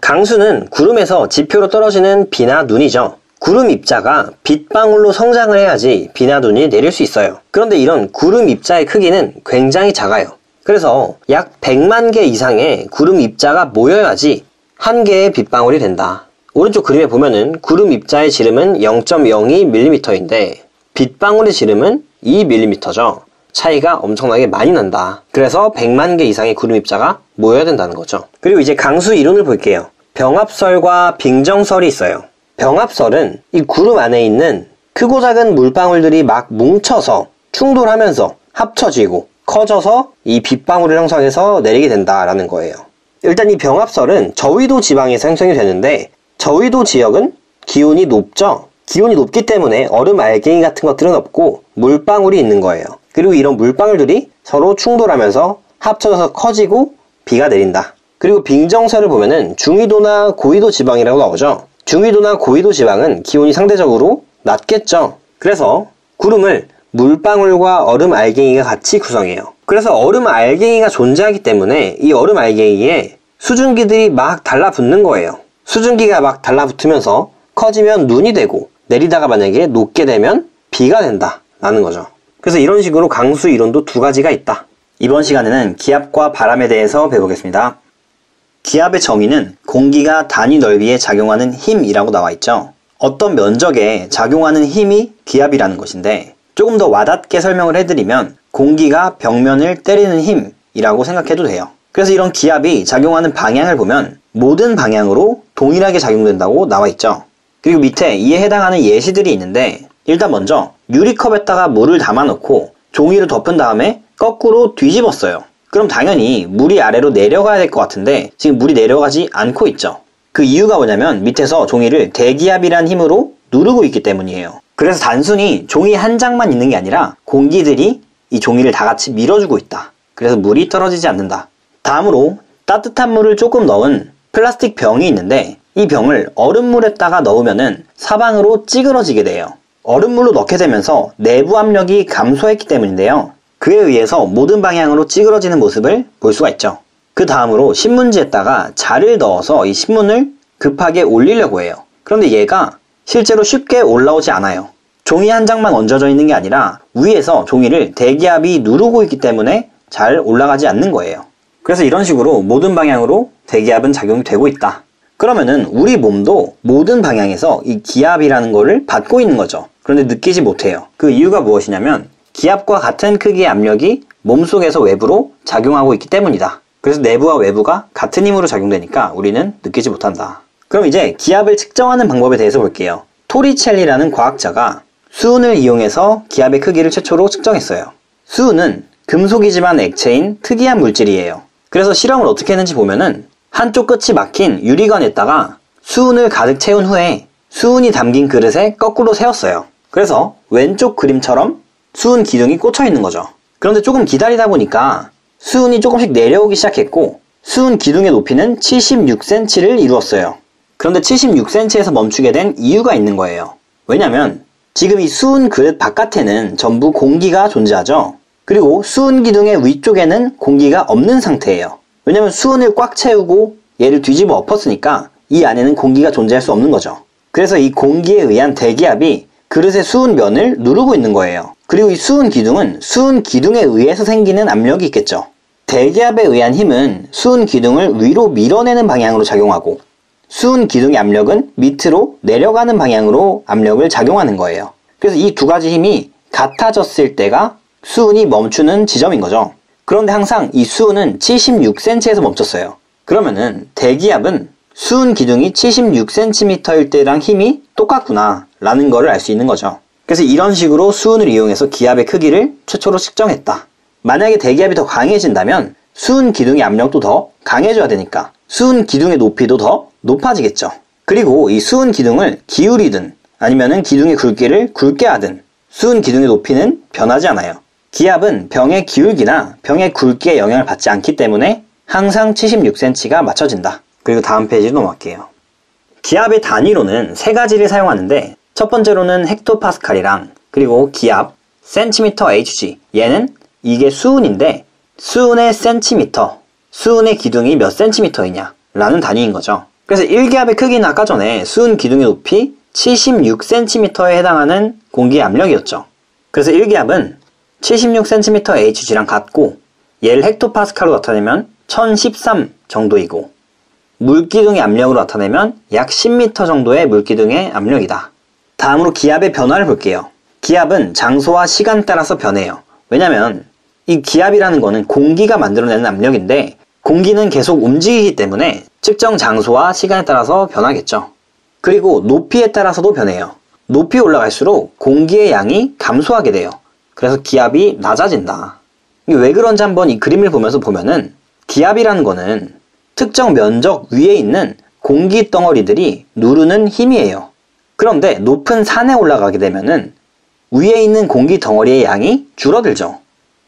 강수는 구름에서 지표로 떨어지는 비나 눈이죠. 구름 입자가 빗방울로 성장을 해야지 비나 눈이 내릴 수 있어요. 그런데 이런 구름 입자의 크기는 굉장히 작아요. 그래서 약 100만 개 이상의 구름 입자가 모여야지 한 개의 빗방울이 된다. 오른쪽 그림에 보면은 구름 입자의 지름은 0.02mm인데 빗방울의 지름은 2mm죠. 차이가 엄청나게 많이 난다. 그래서 100만 개 이상의 구름 입자가 모여야 된다는 거죠. 그리고 이제 강수 이론을 볼게요. 병합설과 빙정설이 있어요. 병합설은 이 구름 안에 있는 크고 작은 물방울들이 막 뭉쳐서 충돌하면서 합쳐지고 커져서 이 빗방울을 형성해서 내리게 된다라는 거예요. 일단 이 병합설은 저위도 지방에서 형성이 되는데, 저위도 지역은 기온이 높죠. 기온이 높기 때문에 얼음 알갱이 같은 것들은 없고 물방울이 있는 거예요. 그리고 이런 물방울들이 서로 충돌하면서 합쳐져서 커지고 비가 내린다. 그리고 빙정설을 보면은 중위도나 고위도 지방이라고 나오죠. 중위도나 고위도 지방은 기온이 상대적으로 낮겠죠. 그래서 구름을 물방울과 얼음 알갱이가 같이 구성해요. 그래서 얼음 알갱이가 존재하기 때문에 이 얼음 알갱이에 수증기들이 막 달라붙는 거예요. 수증기가 막 달라붙으면서 커지면 눈이 되고, 내리다가 만약에 녹게 되면 비가 된다 라는 거죠. 그래서 이런 식으로 강수 이론도 두 가지가 있다. 이번 시간에는 기압과 바람에 대해서 배우겠습니다. 기압의 정의는 공기가 단위 넓이에 작용하는 힘이라고 나와 있죠. 어떤 면적에 작용하는 힘이 기압이라는 것인데, 조금 더 와닿게 설명을 해드리면 공기가 벽면을 때리는 힘이라고 생각해도 돼요. 그래서 이런 기압이 작용하는 방향을 보면 모든 방향으로 동일하게 작용된다고 나와 있죠. 그리고 밑에 이에 해당하는 예시들이 있는데, 일단 먼저 유리컵에다가 물을 담아놓고 종이를 덮은 다음에 거꾸로 뒤집었어요. 그럼 당연히 물이 아래로 내려가야 될 것 같은데 지금 물이 내려가지 않고 있죠. 그 이유가 뭐냐면 밑에서 종이를 대기압이란 힘으로 누르고 있기 때문이에요. 그래서 단순히 종이 한 장만 있는 게 아니라 공기들이 이 종이를 다 같이 밀어주고 있다. 그래서 물이 떨어지지 않는다. 다음으로 따뜻한 물을 조금 넣은 플라스틱 병이 있는데, 이 병을 얼음물에다가 넣으면은 사방으로 찌그러지게 돼요. 얼음물로 넣게 되면서 내부 압력이 감소했기 때문인데요. 그에 의해서 모든 방향으로 찌그러지는 모습을 볼 수가 있죠. 그 다음으로 신문지에다가 자를 넣어서 이 신문을 급하게 올리려고 해요. 그런데 얘가 실제로 쉽게 올라오지 않아요. 종이 한 장만 얹어져 있는 게 아니라 위에서 종이를 대기압이 누르고 있기 때문에 잘 올라가지 않는 거예요. 그래서 이런 식으로 모든 방향으로 대기압은 작용이 되고 있다. 그러면은 우리 몸도 모든 방향에서 이 기압이라는 거를 받고 있는 거죠. 그런데 느끼지 못해요. 그 이유가 무엇이냐면 기압과 같은 크기의 압력이 몸속에서 외부로 작용하고 있기 때문이다. 그래서 내부와 외부가 같은 힘으로 작용되니까 우리는 느끼지 못한다. 그럼 이제 기압을 측정하는 방법에 대해서 볼게요. 토리첼리라는 과학자가 수은을 이용해서 기압의 크기를 최초로 측정했어요. 수은은 금속이지만 액체인 특이한 물질이에요. 그래서 실험을 어떻게 했는지 보면은 한쪽 끝이 막힌 유리관에다가 수은을 가득 채운 후에 수은이 담긴 그릇에 거꾸로 세웠어요. 그래서 왼쪽 그림처럼 수은 기둥이 꽂혀 있는 거죠. 그런데 조금 기다리다 보니까 수은이 조금씩 내려오기 시작했고 수은 기둥의 높이는 76cm를 이루었어요. 그런데 76cm에서 멈추게 된 이유가 있는 거예요. 왜냐면 지금 이 수은 그릇 바깥에는 전부 공기가 존재하죠. 그리고 수은 기둥의 위쪽에는 공기가 없는 상태예요. 왜냐면 수은을 꽉 채우고 얘를 뒤집어 엎었으니까 이 안에는 공기가 존재할 수 없는 거죠. 그래서 이 공기에 의한 대기압이 그릇의 수은 면을 누르고 있는 거예요. 그리고 이 수은 기둥은 수은 기둥에 의해서 생기는 압력이 있겠죠. 대기압에 의한 힘은 수은 기둥을 위로 밀어내는 방향으로 작용하고 수은 기둥의 압력은 밑으로 내려가는 방향으로 압력을 작용하는 거예요. 그래서 이 두 가지 힘이 같아졌을 때가 수은이 멈추는 지점인 거죠. 그런데 항상 이 수은은 76cm에서 멈췄어요. 그러면은 대기압은 수은 기둥이 76cm일 때랑 힘이 똑같구나 라는 거를 알 수 있는 거죠. 그래서 이런 식으로 수은을 이용해서 기압의 크기를 최초로 측정했다. 만약에 대기압이 더 강해진다면 수은 기둥의 압력도 더 강해져야 되니까 수은 기둥의 높이도 더 높아지겠죠. 그리고 이 수은 기둥을 기울이든 아니면은 기둥의 굵기를 굵게 하든 수은 기둥의 높이는 변하지 않아요. 기압은 병의 기울기나 병의 굵기에 영향을 받지 않기 때문에 항상 76cm가 맞춰진다. 그리고 다음 페이지로 넘어갈게요. 기압의 단위로는 세 가지를 사용하는데 첫 번째로는 헥토파스칼이랑 그리고 기압, 센티미터 Hg. 얘는 이게 수은인데 수은의 센티미터, 수은의 기둥이 몇 센티미터이냐 라는 단위인 거죠. 그래서 1기압의 크기는 아까 전에 수은 기둥의 높이 76cm에 해당하는 공기의 압력이었죠. 그래서 1기압은 76cm Hg랑 같고 얘를 헥토파스칼로 나타내면 1013 정도이고 물기둥의 압력으로 나타내면 약 10m 정도의 물기둥의 압력이다. 다음으로 기압의 변화를 볼게요. 기압은 장소와 시간에 따라서 변해요. 왜냐면 이 기압이라는 거는 공기가 만들어내는 압력인데 공기는 계속 움직이기 때문에 측정 장소와 시간에 따라서 변하겠죠. 그리고 높이에 따라서도 변해요. 높이 올라갈수록 공기의 양이 감소하게 돼요. 그래서 기압이 낮아진다. 이게 왜 그런지 한번 이 그림을 보면서 보면은 기압이라는 거는 특정 면적 위에 있는 공기 덩어리들이 누르는 힘이에요. 그런데 높은 산에 올라가게 되면은 위에 있는 공기 덩어리의 양이 줄어들죠.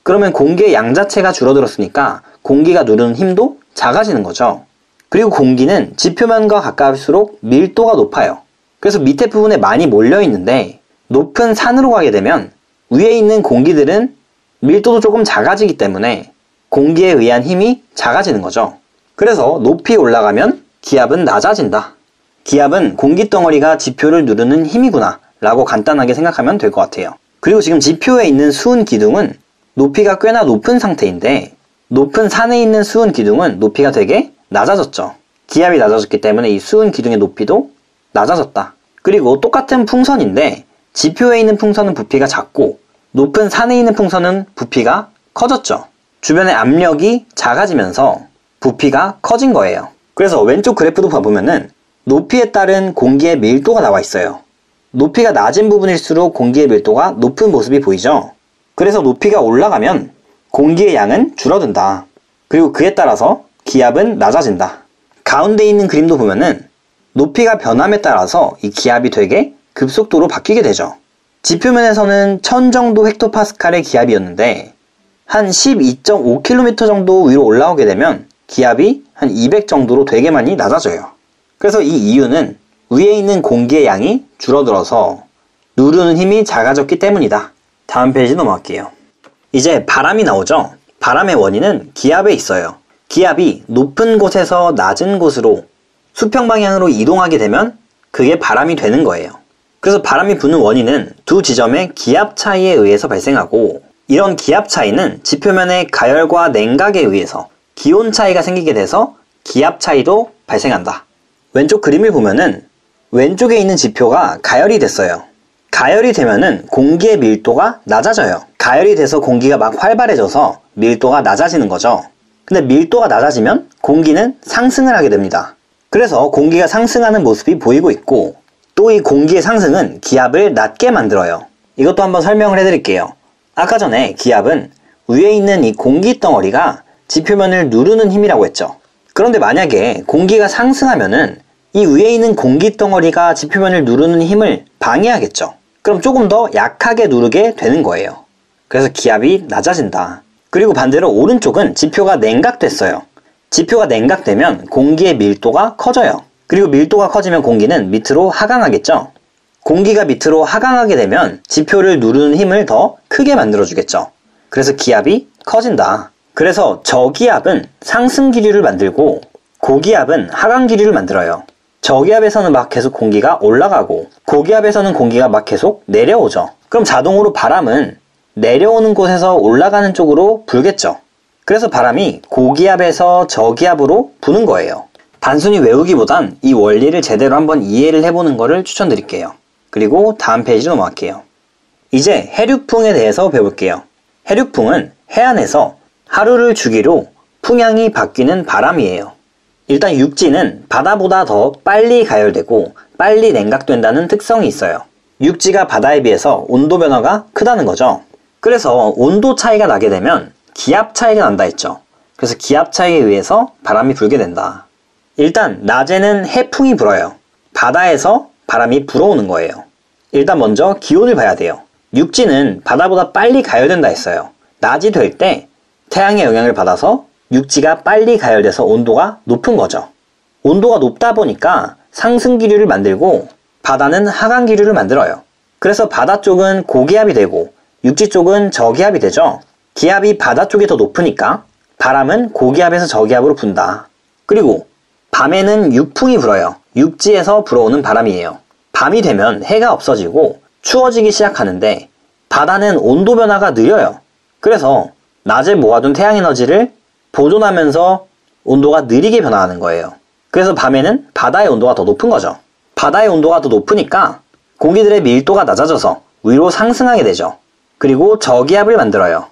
그러면 공기의 양 자체가 줄어들었으니까 공기가 누르는 힘도 작아지는 거죠. 그리고 공기는 지표면과 가까울수록 밀도가 높아요. 그래서 밑에 부분에 많이 몰려 있는데 높은 산으로 가게 되면 위에 있는 공기들은 밀도도 조금 작아지기 때문에 공기에 의한 힘이 작아지는 거죠. 그래서 높이 올라가면 기압은 낮아진다. 기압은 공기덩어리가 지표를 누르는 힘이구나 라고 간단하게 생각하면 될 것 같아요. 그리고 지금 지표에 있는 수은 기둥은 높이가 꽤나 높은 상태인데 높은 산에 있는 수은 기둥은 높이가 되게 낮아졌죠. 기압이 낮아졌기 때문에 이 수은 기둥의 높이도 낮아졌다. 그리고 똑같은 풍선인데 지표에 있는 풍선은 부피가 작고 높은 산에 있는 풍선은 부피가 커졌죠. 주변의 압력이 작아지면서 부피가 커진 거예요. 그래서 왼쪽 그래프도 봐보면은 높이에 따른 공기의 밀도가 나와 있어요. 높이가 낮은 부분일수록 공기의 밀도가 높은 모습이 보이죠. 그래서 높이가 올라가면 공기의 양은 줄어든다. 그리고 그에 따라서 기압은 낮아진다. 가운데 있는 그림도 보면은 높이가 변함에 따라서 이 기압이 되게 급속도로 바뀌게 되죠. 지표면에서는 1000 정도 헥토파스칼의 기압이었는데 한 12.5km 정도 위로 올라오게 되면 기압이 한 200 정도로 되게 많이 낮아져요. 그래서 이 이유는 위에 있는 공기의 양이 줄어들어서 누르는 힘이 작아졌기 때문이다. 다음 페이지 넘어갈게요. 이제 바람이 나오죠. 바람의 원인은 기압에 있어요. 기압이 높은 곳에서 낮은 곳으로 수평 방향으로 이동하게 되면 그게 바람이 되는 거예요. 그래서 바람이 부는 원인은 두 지점의 기압 차이에 의해서 발생하고 이런 기압 차이는 지표면의 가열과 냉각에 의해서 기온 차이가 생기게 돼서 기압 차이도 발생한다. 왼쪽 그림을 보면은 왼쪽에 있는 지표가 가열이 됐어요. 가열이 되면은 공기의 밀도가 낮아져요. 가열이 돼서 공기가 막 활발해져서 밀도가 낮아지는 거죠. 근데 밀도가 낮아지면 공기는 상승을 하게 됩니다. 그래서 공기가 상승하는 모습이 보이고 있고 또 이 공기의 상승은 기압을 낮게 만들어요. 이것도 한번 설명을 해드릴게요. 아까 전에 기압은 위에 있는 이 공기 덩어리가 지표면을 누르는 힘이라고 했죠. 그런데 만약에 공기가 상승하면은 이 위에 있는 공기 덩어리가 지표면을 누르는 힘을 방해하겠죠. 그럼 조금 더 약하게 누르게 되는 거예요. 그래서 기압이 낮아진다. 그리고 반대로 오른쪽은 지표가 냉각됐어요. 지표가 냉각되면 공기의 밀도가 커져요. 그리고 밀도가 커지면 공기는 밑으로 하강하겠죠. 공기가 밑으로 하강하게 되면 지표를 누르는 힘을 더 크게 만들어주겠죠. 그래서 기압이 커진다. 그래서 저기압은 상승 기류를 만들고 고기압은 하강 기류를 만들어요. 저기압에서는 막 계속 공기가 올라가고 고기압에서는 공기가 막 계속 내려오죠. 그럼 자동으로 바람은 내려오는 곳에서 올라가는 쪽으로 불겠죠. 그래서 바람이 고기압에서 저기압으로 부는 거예요. 단순히 외우기보단 이 원리를 제대로 한번 이해를 해보는 것을 추천드릴게요. 그리고 다음 페이지로 넘어갈게요. 이제 해류풍에 대해서 배울게요. 해류풍은 해안에서 하루를 주기로 풍향이 바뀌는 바람이에요. 일단 육지는 바다보다 더 빨리 가열되고 빨리 냉각된다는 특성이 있어요. 육지가 바다에 비해서 온도 변화가 크다는 거죠. 그래서 온도 차이가 나게 되면 기압 차이가 난다 했죠. 그래서 기압 차이에 의해서 바람이 불게 된다. 일단 낮에는 해풍이 불어요. 바다에서 바람이 불어오는 거예요. 일단 먼저 기온을 봐야 돼요. 육지는 바다보다 빨리 가열된다 했어요. 낮이 될 때 태양의 영향을 받아서 육지가 빨리 가열돼서 온도가 높은 거죠. 온도가 높다 보니까 상승 기류를 만들고 바다는 하강 기류를 만들어요. 그래서 바다 쪽은 고기압이 되고 육지 쪽은 저기압이 되죠. 기압이 바다 쪽이 더 높으니까 바람은 고기압에서 저기압으로 분다. 그리고 밤에는 육풍이 불어요. 육지에서 불어오는 바람이에요. 밤이 되면 해가 없어지고 추워지기 시작하는데 바다는 온도 변화가 느려요. 그래서 낮에 모아둔 태양 에너지를 보존하면서 온도가 느리게 변화하는 거예요. 그래서 밤에는 바다의 온도가 더 높은 거죠. 바다의 온도가 더 높으니까 공기들의 밀도가 낮아져서 위로 상승하게 되죠. 그리고 저기압을 만들어요.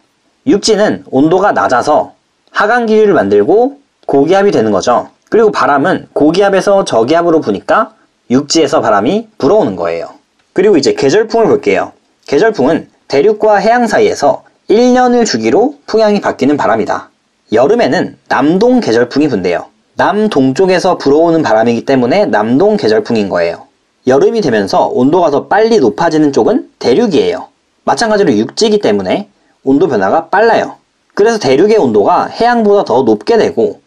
육지는 온도가 낮아서 하강 기류를 만들고 고기압이 되는 거죠. 그리고 바람은 고기압에서 저기압으로 부니까 육지에서 바람이 불어오는 거예요. 그리고 이제 계절풍을 볼게요. 계절풍은 대륙과 해양 사이에서 1년을 주기로 풍향이 바뀌는 바람이다. 여름에는 남동 계절풍이 분대요. 남동쪽에서 불어오는 바람이기 때문에 남동 계절풍인 거예요. 여름이 되면서 온도가 더 빨리 높아지는 쪽은 대륙이에요. 마찬가지로 육지이기 때문에 온도 변화가 빨라요. 그래서 대륙의 온도가 해양보다 더 높게 되고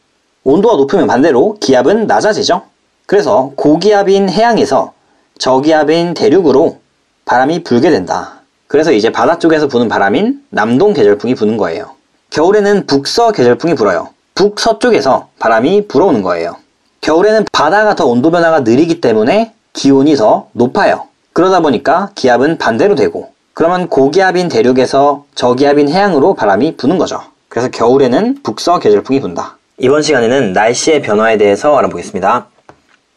온도가 높으면 반대로 기압은 낮아지죠. 그래서 고기압인 해양에서 저기압인 대륙으로 바람이 불게 된다. 그래서 이제 바다 쪽에서 부는 바람인 남동 계절풍이 부는 거예요. 겨울에는 북서 계절풍이 불어요. 북서쪽에서 바람이 불어오는 거예요. 겨울에는 바다가 더 온도 변화가 느리기 때문에 기온이 더 높아요. 그러다 보니까 기압은 반대로 되고 그러면 고기압인 대륙에서 저기압인 해양으로 바람이 부는 거죠. 그래서 겨울에는 북서 계절풍이 분다. 이번 시간에는 날씨의 변화에 대해서 알아보겠습니다.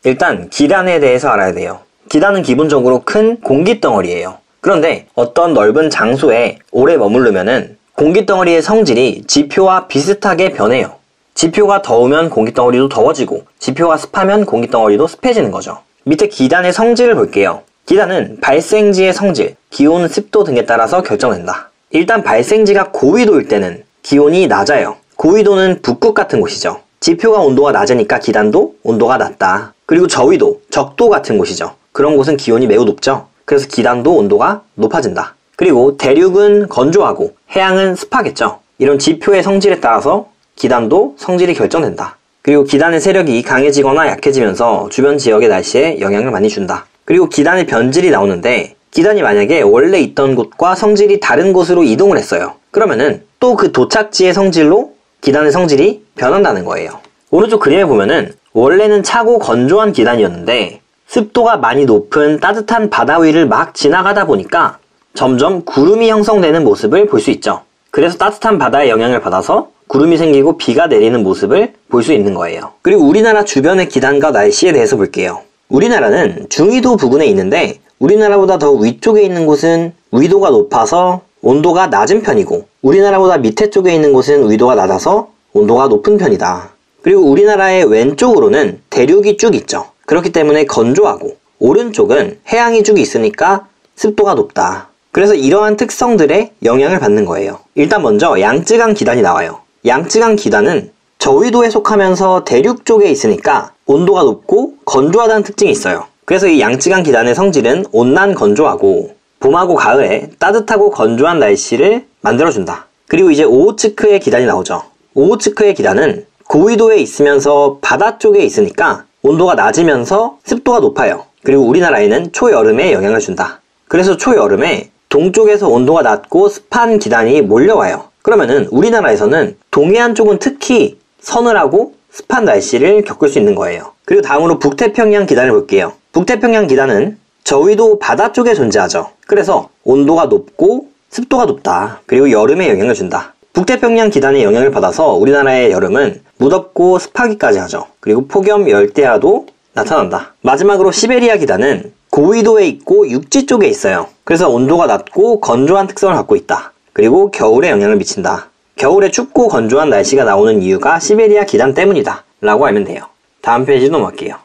일단 기단에 대해서 알아야 돼요. 기단은 기본적으로 큰 공기덩어리예요. 그런데 어떤 넓은 장소에 오래 머무르면은 공기덩어리의 성질이 지표와 비슷하게 변해요. 지표가 더우면 공기덩어리도 더워지고 지표가 습하면 공기덩어리도 습해지는 거죠. 밑에 기단의 성질을 볼게요. 기단은 발생지의 성질, 기온, 습도 등에 따라서 결정된다. 일단 발생지가 고위도일 때는 기온이 낮아요. 고위도는 북극 같은 곳이죠. 지표가 온도가 낮으니까 기단도 온도가 낮다. 그리고 저위도, 적도 같은 곳이죠. 그런 곳은 기온이 매우 높죠. 그래서 기단도 온도가 높아진다. 그리고 대륙은 건조하고 해양은 습하겠죠. 이런 지표의 성질에 따라서 기단도 성질이 결정된다. 그리고 기단의 세력이 강해지거나 약해지면서 주변 지역의 날씨에 영향을 많이 준다. 그리고 기단의 변질이 나오는데 기단이 만약에 원래 있던 곳과 성질이 다른 곳으로 이동을 했어요. 그러면은 또 그 도착지의 성질로 기단의 성질이 변한다는 거예요. 오른쪽 그림에 보면은 원래는 차고 건조한 기단이었는데 습도가 많이 높은 따뜻한 바다 위를 막 지나가다 보니까 점점 구름이 형성되는 모습을 볼 수 있죠. 그래서 따뜻한 바다의 영향을 받아서 구름이 생기고 비가 내리는 모습을 볼 수 있는 거예요. 그리고 우리나라 주변의 기단과 날씨에 대해서 볼게요. 우리나라는 중위도 부근에 있는데 우리나라보다 더 위쪽에 있는 곳은 위도가 높아서 온도가 낮은 편이고 우리나라보다 밑에 쪽에 있는 곳은 위도가 낮아서 온도가 높은 편이다. 그리고 우리나라의 왼쪽으로는 대륙이 쭉 있죠. 그렇기 때문에 건조하고 오른쪽은 해양이 쭉 있으니까 습도가 높다. 그래서 이러한 특성들에 영향을 받는 거예요. 일단 먼저 양쯔강 기단이 나와요. 양쯔강 기단은 저위도에 속하면서 대륙 쪽에 있으니까 온도가 높고 건조하다는 특징이 있어요. 그래서 이 양쯔강 기단의 성질은 온난 건조하고 봄하고 가을에 따뜻하고 건조한 날씨를 만들어준다. 그리고 이제 오호츠크의 기단이 나오죠. 오호츠크의 기단은 고위도에 있으면서 바다 쪽에 있으니까 온도가 낮으면서 습도가 높아요. 그리고 우리나라에는 초여름에 영향을 준다. 그래서 초여름에 동쪽에서 온도가 낮고 습한 기단이 몰려와요. 그러면은 우리나라에서는 동해안 쪽은 특히 서늘하고 습한 날씨를 겪을 수 있는 거예요. 그리고 다음으로 북태평양 기단을 볼게요. 북태평양 기단은 저위도 바다 쪽에 존재하죠. 그래서 온도가 높고 습도가 높다. 그리고 여름에 영향을 준다. 북태평양 기단의 영향을 받아서 우리나라의 여름은 무덥고 습하기까지 하죠. 그리고 폭염 열대야도 나타난다. 마지막으로 시베리아 기단은 고위도에 있고 육지 쪽에 있어요. 그래서 온도가 낮고 건조한 특성을 갖고 있다. 그리고 겨울에 영향을 미친다. 겨울에 춥고 건조한 날씨가 나오는 이유가 시베리아 기단 때문이다 라고 알면 돼요. 다음 페이지 넘어갈게요.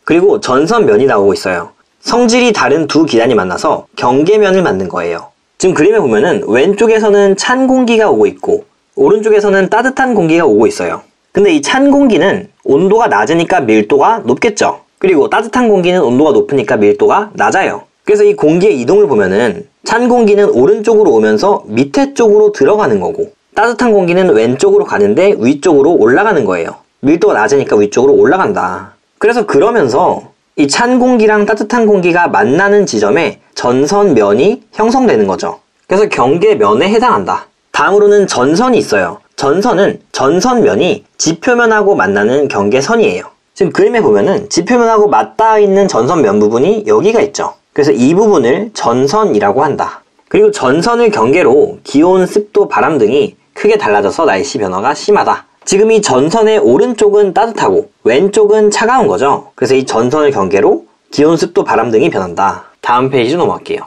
그리고 전선면이 나오고 있어요. 성질이 다른 두 기단이 만나서 경계면을 만든 거예요. 지금 그림에 보면은 왼쪽에서는 찬 공기가 오고 있고 오른쪽에서는 따뜻한 공기가 오고 있어요. 근데 이 찬 공기는 온도가 낮으니까 밀도가 높겠죠. 그리고 따뜻한 공기는 온도가 높으니까 밀도가 낮아요. 그래서 이 공기의 이동을 보면은 찬 공기는 오른쪽으로 오면서 밑에 쪽으로 들어가는 거고 따뜻한 공기는 왼쪽으로 가는데 위쪽으로 올라가는 거예요. 밀도가 낮으니까 위쪽으로 올라간다. 그래서 그러면서 이 찬 공기랑 따뜻한 공기가 만나는 지점에 전선면이 형성되는 거죠. 그래서 경계면에 해당한다. 다음으로는 전선이 있어요. 전선은 전선면이 지표면하고 만나는 경계선이에요. 지금 그림에 보면은 지표면하고 맞닿아 있는 전선면 부분이 여기가 있죠. 그래서 이 부분을 전선이라고 한다. 그리고 전선을 경계로 기온, 습도, 바람 등이 크게 달라져서 날씨 변화가 심하다. 지금 이 전선의 오른쪽은 따뜻하고 왼쪽은 차가운 거죠. 그래서 이 전선을 경계로 기온, 습도, 바람 등이 변한다. 다음 페이지로 넘어갈게요.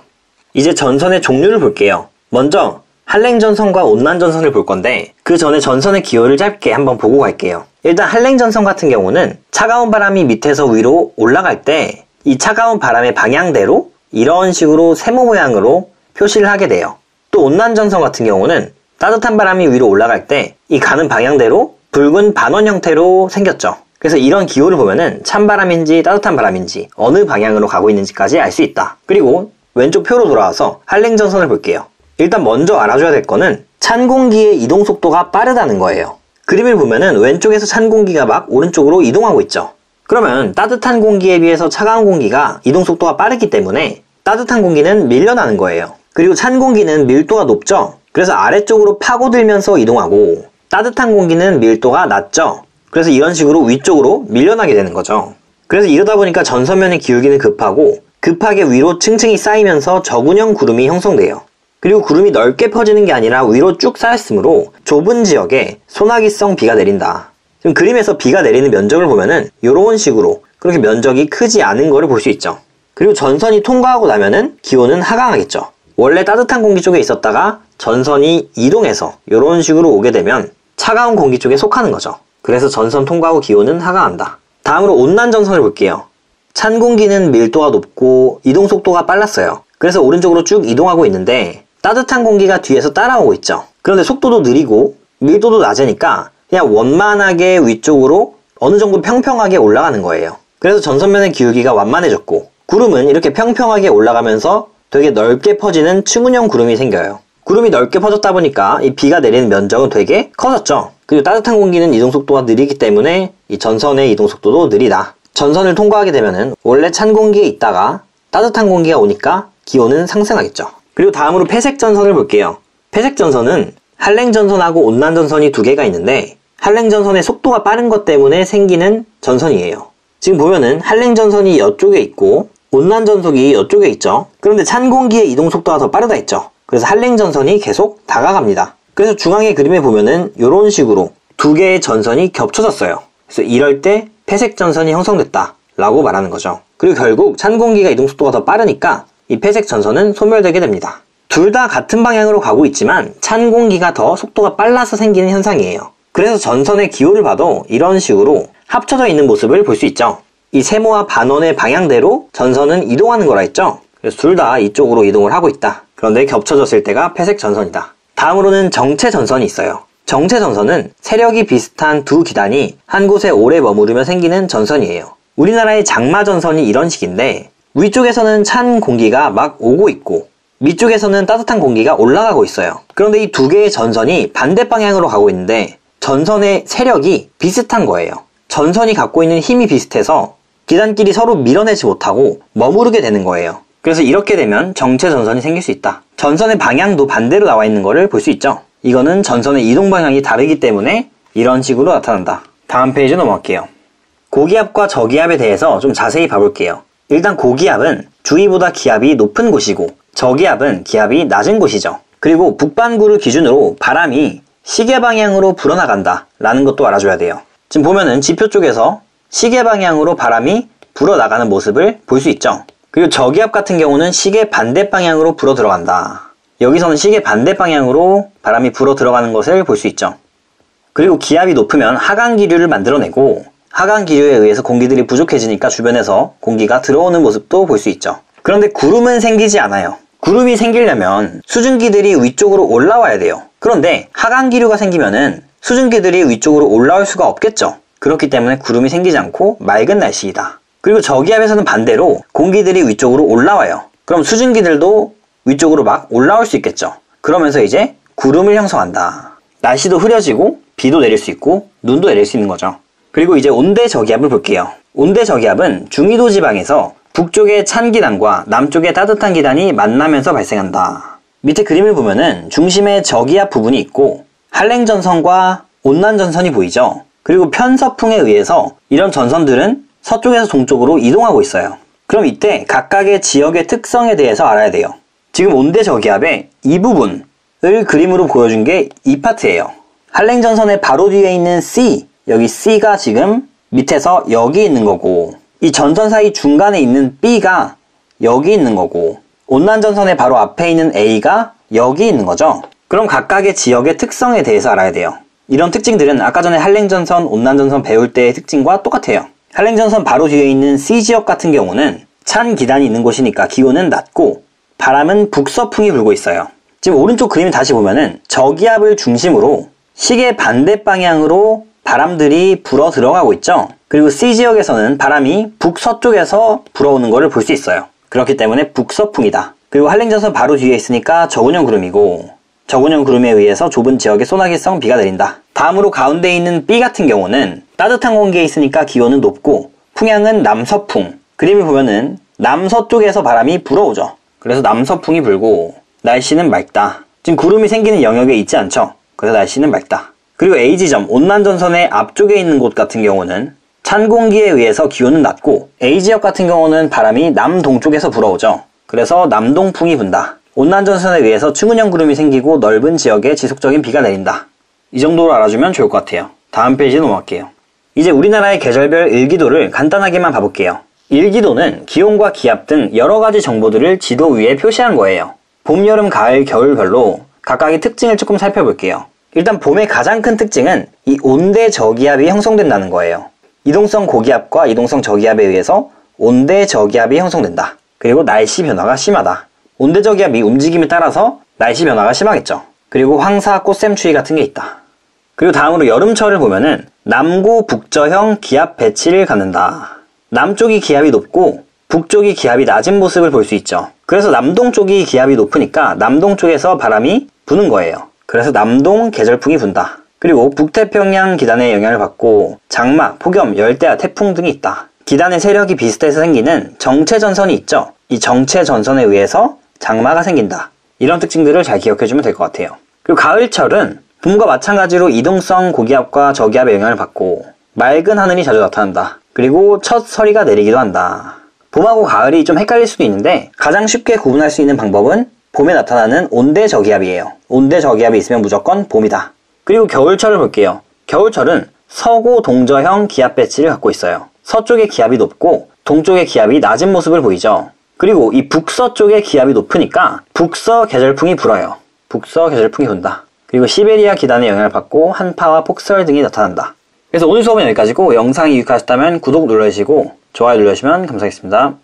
이제 전선의 종류를 볼게요. 먼저 한랭전선과 온난전선을 볼 건데 그 전에 전선의 기호를 짧게 한번 보고 갈게요. 일단 한랭전선 같은 경우는 차가운 바람이 밑에서 위로 올라갈 때 이 차가운 바람의 방향대로 이런 식으로 세모 모양으로 표시를 하게 돼요. 또 온난전선 같은 경우는 따뜻한 바람이 위로 올라갈 때 이 가는 방향대로 붉은 반원 형태로 생겼죠. 그래서 이런 기호를 보면은 찬바람인지 따뜻한 바람인지 어느 방향으로 가고 있는지까지 알 수 있다. 그리고 왼쪽 표로 돌아와서 한랭전선을 볼게요. 일단 먼저 알아줘야 될 거는 찬 공기의 이동 속도가 빠르다는 거예요. 그림을 보면은 왼쪽에서 찬 공기가 막 오른쪽으로 이동하고 있죠. 그러면 따뜻한 공기에 비해서 차가운 공기가 이동 속도가 빠르기 때문에 따뜻한 공기는 밀려나는 거예요. 그리고 찬 공기는 밀도가 높죠. 그래서 아래쪽으로 파고들면서 이동하고 따뜻한 공기는 밀도가 낮죠. 그래서 이런 식으로 위쪽으로 밀려나게 되는 거죠. 그래서 이러다 보니까 전선면의 기울기는 급하고 급하게 위로 층층이 쌓이면서 저군형 구름이 형성돼요. 그리고 구름이 넓게 퍼지는 게 아니라 위로 쭉 쌓였으므로 좁은 지역에 소나기성 비가 내린다. 지금 그림에서 비가 내리는 면적을 보면은 이런 식으로 그렇게 면적이 크지 않은 거를 볼 수 있죠. 그리고 전선이 통과하고 나면은 기온은 하강하겠죠. 원래 따뜻한 공기 쪽에 있었다가 전선이 이동해서 이런 식으로 오게 되면 차가운 공기 쪽에 속하는 거죠. 그래서 전선 통과 후 기온은 하강한다. 다음으로 온난전선을 볼게요. 찬 공기는 밀도가 높고 이동 속도가 빨랐어요. 그래서 오른쪽으로 쭉 이동하고 있는데 따뜻한 공기가 뒤에서 따라오고 있죠. 그런데 속도도 느리고 밀도도 낮으니까 그냥 원만하게 위쪽으로 어느 정도 평평하게 올라가는 거예요. 그래서 전선면의 기울기가 완만해졌고 구름은 이렇게 평평하게 올라가면서 되게 넓게 퍼지는 층운형 구름이 생겨요. 구름이 넓게 퍼졌다 보니까 이 비가 내리는 면적은 되게 커졌죠. 그리고 따뜻한 공기는 이동 속도가 느리기 때문에 이 전선의 이동 속도도 느리다. 전선을 통과하게 되면은 원래 찬 공기에 있다가 따뜻한 공기가 오니까 기온은 상승하겠죠. 그리고 다음으로 폐색전선을 볼게요. 폐색전선은 한랭전선하고 온난전선이 두 개가 있는데 한랭전선의 속도가 빠른 것 때문에 생기는 전선이에요. 지금 보면은 한랭전선이 이쪽에 있고 온난전선이 이쪽에 있죠. 그런데 찬 공기의 이동 속도가 더 빠르다 했죠. 그래서 한랭전선이 계속 다가갑니다. 그래서 중앙의 그림에 보면은 이런 식으로 두 개의 전선이 겹쳐졌어요. 그래서 이럴 때 폐색전선이 형성됐다 라고 말하는 거죠. 그리고 결국 찬 공기가 이동 속도가 더 빠르니까 이 폐색전선은 소멸되게 됩니다. 둘 다 같은 방향으로 가고 있지만 찬 공기가 더 속도가 빨라서 생기는 현상이에요. 그래서 전선의 기호를 봐도 이런 식으로 합쳐져 있는 모습을 볼 수 있죠. 이 세모와 반원의 방향대로 전선은 이동하는 거라 했죠. 그래서 둘 다 이쪽으로 이동을 하고 있다. 그런데 겹쳐졌을 때가 폐색전선이다. 다음으로는 정체전선이 있어요. 정체전선은 세력이 비슷한 두 기단이 한 곳에 오래 머무르며 생기는 전선이에요. 우리나라의 장마전선이 이런 식인데 위쪽에서는 찬 공기가 막 오고 있고 밑쪽에서는 따뜻한 공기가 올라가고 있어요. 그런데 이 두 개의 전선이 반대 방향으로 가고 있는데 전선의 세력이 비슷한 거예요. 전선이 갖고 있는 힘이 비슷해서 기단끼리 서로 밀어내지 못하고 머무르게 되는 거예요. 그래서 이렇게 되면 정체전선이 생길 수 있다. 전선의 방향도 반대로 나와 있는 거를 볼 수 있죠. 이거는 전선의 이동 방향이 다르기 때문에 이런 식으로 나타난다. 다음 페이지 넘어갈게요. 고기압과 저기압에 대해서 좀 자세히 봐볼게요. 일단 고기압은 주위보다 기압이 높은 곳이고 저기압은 기압이 낮은 곳이죠. 그리고 북반구를 기준으로 바람이 시계 방향으로 불어나간다 라는 것도 알아줘야 돼요. 지금 보면은 지표 쪽에서 시계 방향으로 바람이 불어나가는 모습을 볼 수 있죠. 그리고 저기압 같은 경우는 시계 반대 방향으로 불어 들어간다. 여기서는 시계 반대 방향으로 바람이 불어 들어가는 것을 볼 수 있죠. 그리고 기압이 높으면 하강 기류를 만들어내고 하강 기류에 의해서 공기들이 부족해지니까 주변에서 공기가 들어오는 모습도 볼 수 있죠. 그런데 구름은 생기지 않아요. 구름이 생기려면 수증기들이 위쪽으로 올라와야 돼요. 그런데 하강 기류가 생기면은 수증기들이 위쪽으로 올라올 수가 없겠죠. 그렇기 때문에 구름이 생기지 않고 맑은 날씨이다. 그리고 저기압에서는 반대로 공기들이 위쪽으로 올라와요. 그럼 수증기들도 위쪽으로 막 올라올 수 있겠죠. 그러면서 이제 구름을 형성한다. 날씨도 흐려지고 비도 내릴 수 있고 눈도 내릴 수 있는 거죠. 그리고 이제 온대 저기압을 볼게요. 온대 저기압은 중위도 지방에서 북쪽의 찬 기단과 남쪽의 따뜻한 기단이 만나면서 발생한다. 밑에 그림을 보면은 중심에 저기압 부분이 있고 한랭전선과 온난전선이 보이죠. 그리고 편서풍에 의해서 이런 전선들은 서쪽에서 동쪽으로 이동하고 있어요. 그럼 이때 각각의 지역의 특성에 대해서 알아야 돼요. 지금 온대 저기압의 이 부분을 그림으로 보여준 게 이 파트예요. 한랭전선의 바로 뒤에 있는 C, 여기 C가 지금 밑에서 여기 있는 거고, 이 전선 사이 중간에 있는 B가 여기 있는 거고, 온난전선의 바로 앞에 있는 A가 여기 있는 거죠. 그럼 각각의 지역의 특성에 대해서 알아야 돼요. 이런 특징들은 아까 전에 한랭전선, 온난전선 배울 때의 특징과 똑같아요. 한랭전선 바로 뒤에 있는 C지역 같은 경우는 찬 기단이 있는 곳이니까 기온은 낮고 바람은 북서풍이 불고 있어요. 지금 오른쪽 그림을 다시 보면은 저기압을 중심으로 시계 반대 방향으로 바람들이 불어 들어가고 있죠. 그리고 C지역에서는 바람이 북서쪽에서 불어오는 것을 볼 수 있어요. 그렇기 때문에 북서풍이다. 그리고 한랭전선 바로 뒤에 있으니까 저근형 구름이고, 저근형 구름에 의해서 좁은 지역에 소나기성 비가 내린다. 다음으로 가운데 있는 B 같은 경우는 따뜻한 공기에 있으니까 기온은 높고 풍향은 남서풍. 그림을 보면은 남서쪽에서 바람이 불어오죠. 그래서 남서풍이 불고 날씨는 맑다. 지금 구름이 생기는 영역에 있지 않죠. 그래서 날씨는 맑다. 그리고 A지점, 온난전선의 앞쪽에 있는 곳 같은 경우는 찬 공기에 의해서 기온은 낮고 A지역 같은 경우는 바람이 남동쪽에서 불어오죠. 그래서 남동풍이 분다. 온난전선에 의해서 충은형 구름이 생기고 넓은 지역에 지속적인 비가 내린다. 이 정도로 알아주면 좋을 것 같아요. 다음 페이지 넘어갈게요. 이제 우리나라의 계절별 일기도를 간단하게만 봐볼게요. 일기도는 기온과 기압 등 여러가지 정보들을 지도 위에 표시한 거예요. 봄, 여름, 가을, 겨울별로 각각의 특징을 조금 살펴볼게요. 일단 봄의 가장 큰 특징은 이 온대 저기압이 형성된다는 거예요. 이동성 고기압과 이동성 저기압에 의해서 온대 저기압이 형성된다. 그리고 날씨 변화가 심하다. 온대 저기압이 움직임에 따라서 날씨 변화가 심하겠죠. 그리고 황사, 꽃샘추위 같은 게 있다. 그리고 다음으로 여름철을 보면은 남고 북저형 기압 배치를 갖는다. 남쪽이 기압이 높고 북쪽이 기압이 낮은 모습을 볼 수 있죠. 그래서 남동 쪽이 기압이 높으니까 남동 쪽에서 바람이 부는 거예요. 그래서 남동 계절풍이 분다. 그리고 북태평양 기단의 영향을 받고 장마, 폭염, 열대야, 태풍 등이 있다. 기단의 세력이 비슷해서 생기는 정체전선이 있죠. 이 정체전선에 의해서 장마가 생긴다. 이런 특징들을 잘 기억해주면 될 것 같아요. 그리고 가을철은 봄과 마찬가지로 이동성 고기압과 저기압의 영향을 받고 맑은 하늘이 자주 나타난다. 그리고 첫 서리가 내리기도 한다. 봄하고 가을이 좀 헷갈릴 수도 있는데 가장 쉽게 구분할 수 있는 방법은 봄에 나타나는 온대 저기압이에요. 온대 저기압이 있으면 무조건 봄이다. 그리고 겨울철을 볼게요. 겨울철은 서고 동저형 기압 배치를 갖고 있어요. 서쪽의 기압이 높고 동쪽의 기압이 낮은 모습을 보이죠. 그리고 이 북서쪽의 기압이 높으니까 북서 계절풍이 불어요. 북서 계절풍이 분다. 그리고 시베리아 기단의 영향을 받고 한파와 폭설 등이 나타난다. 그래서 오늘 수업은 여기까지고 영상이 유익하셨다면 구독 눌러주시고 좋아요 눌러주시면 감사하겠습니다.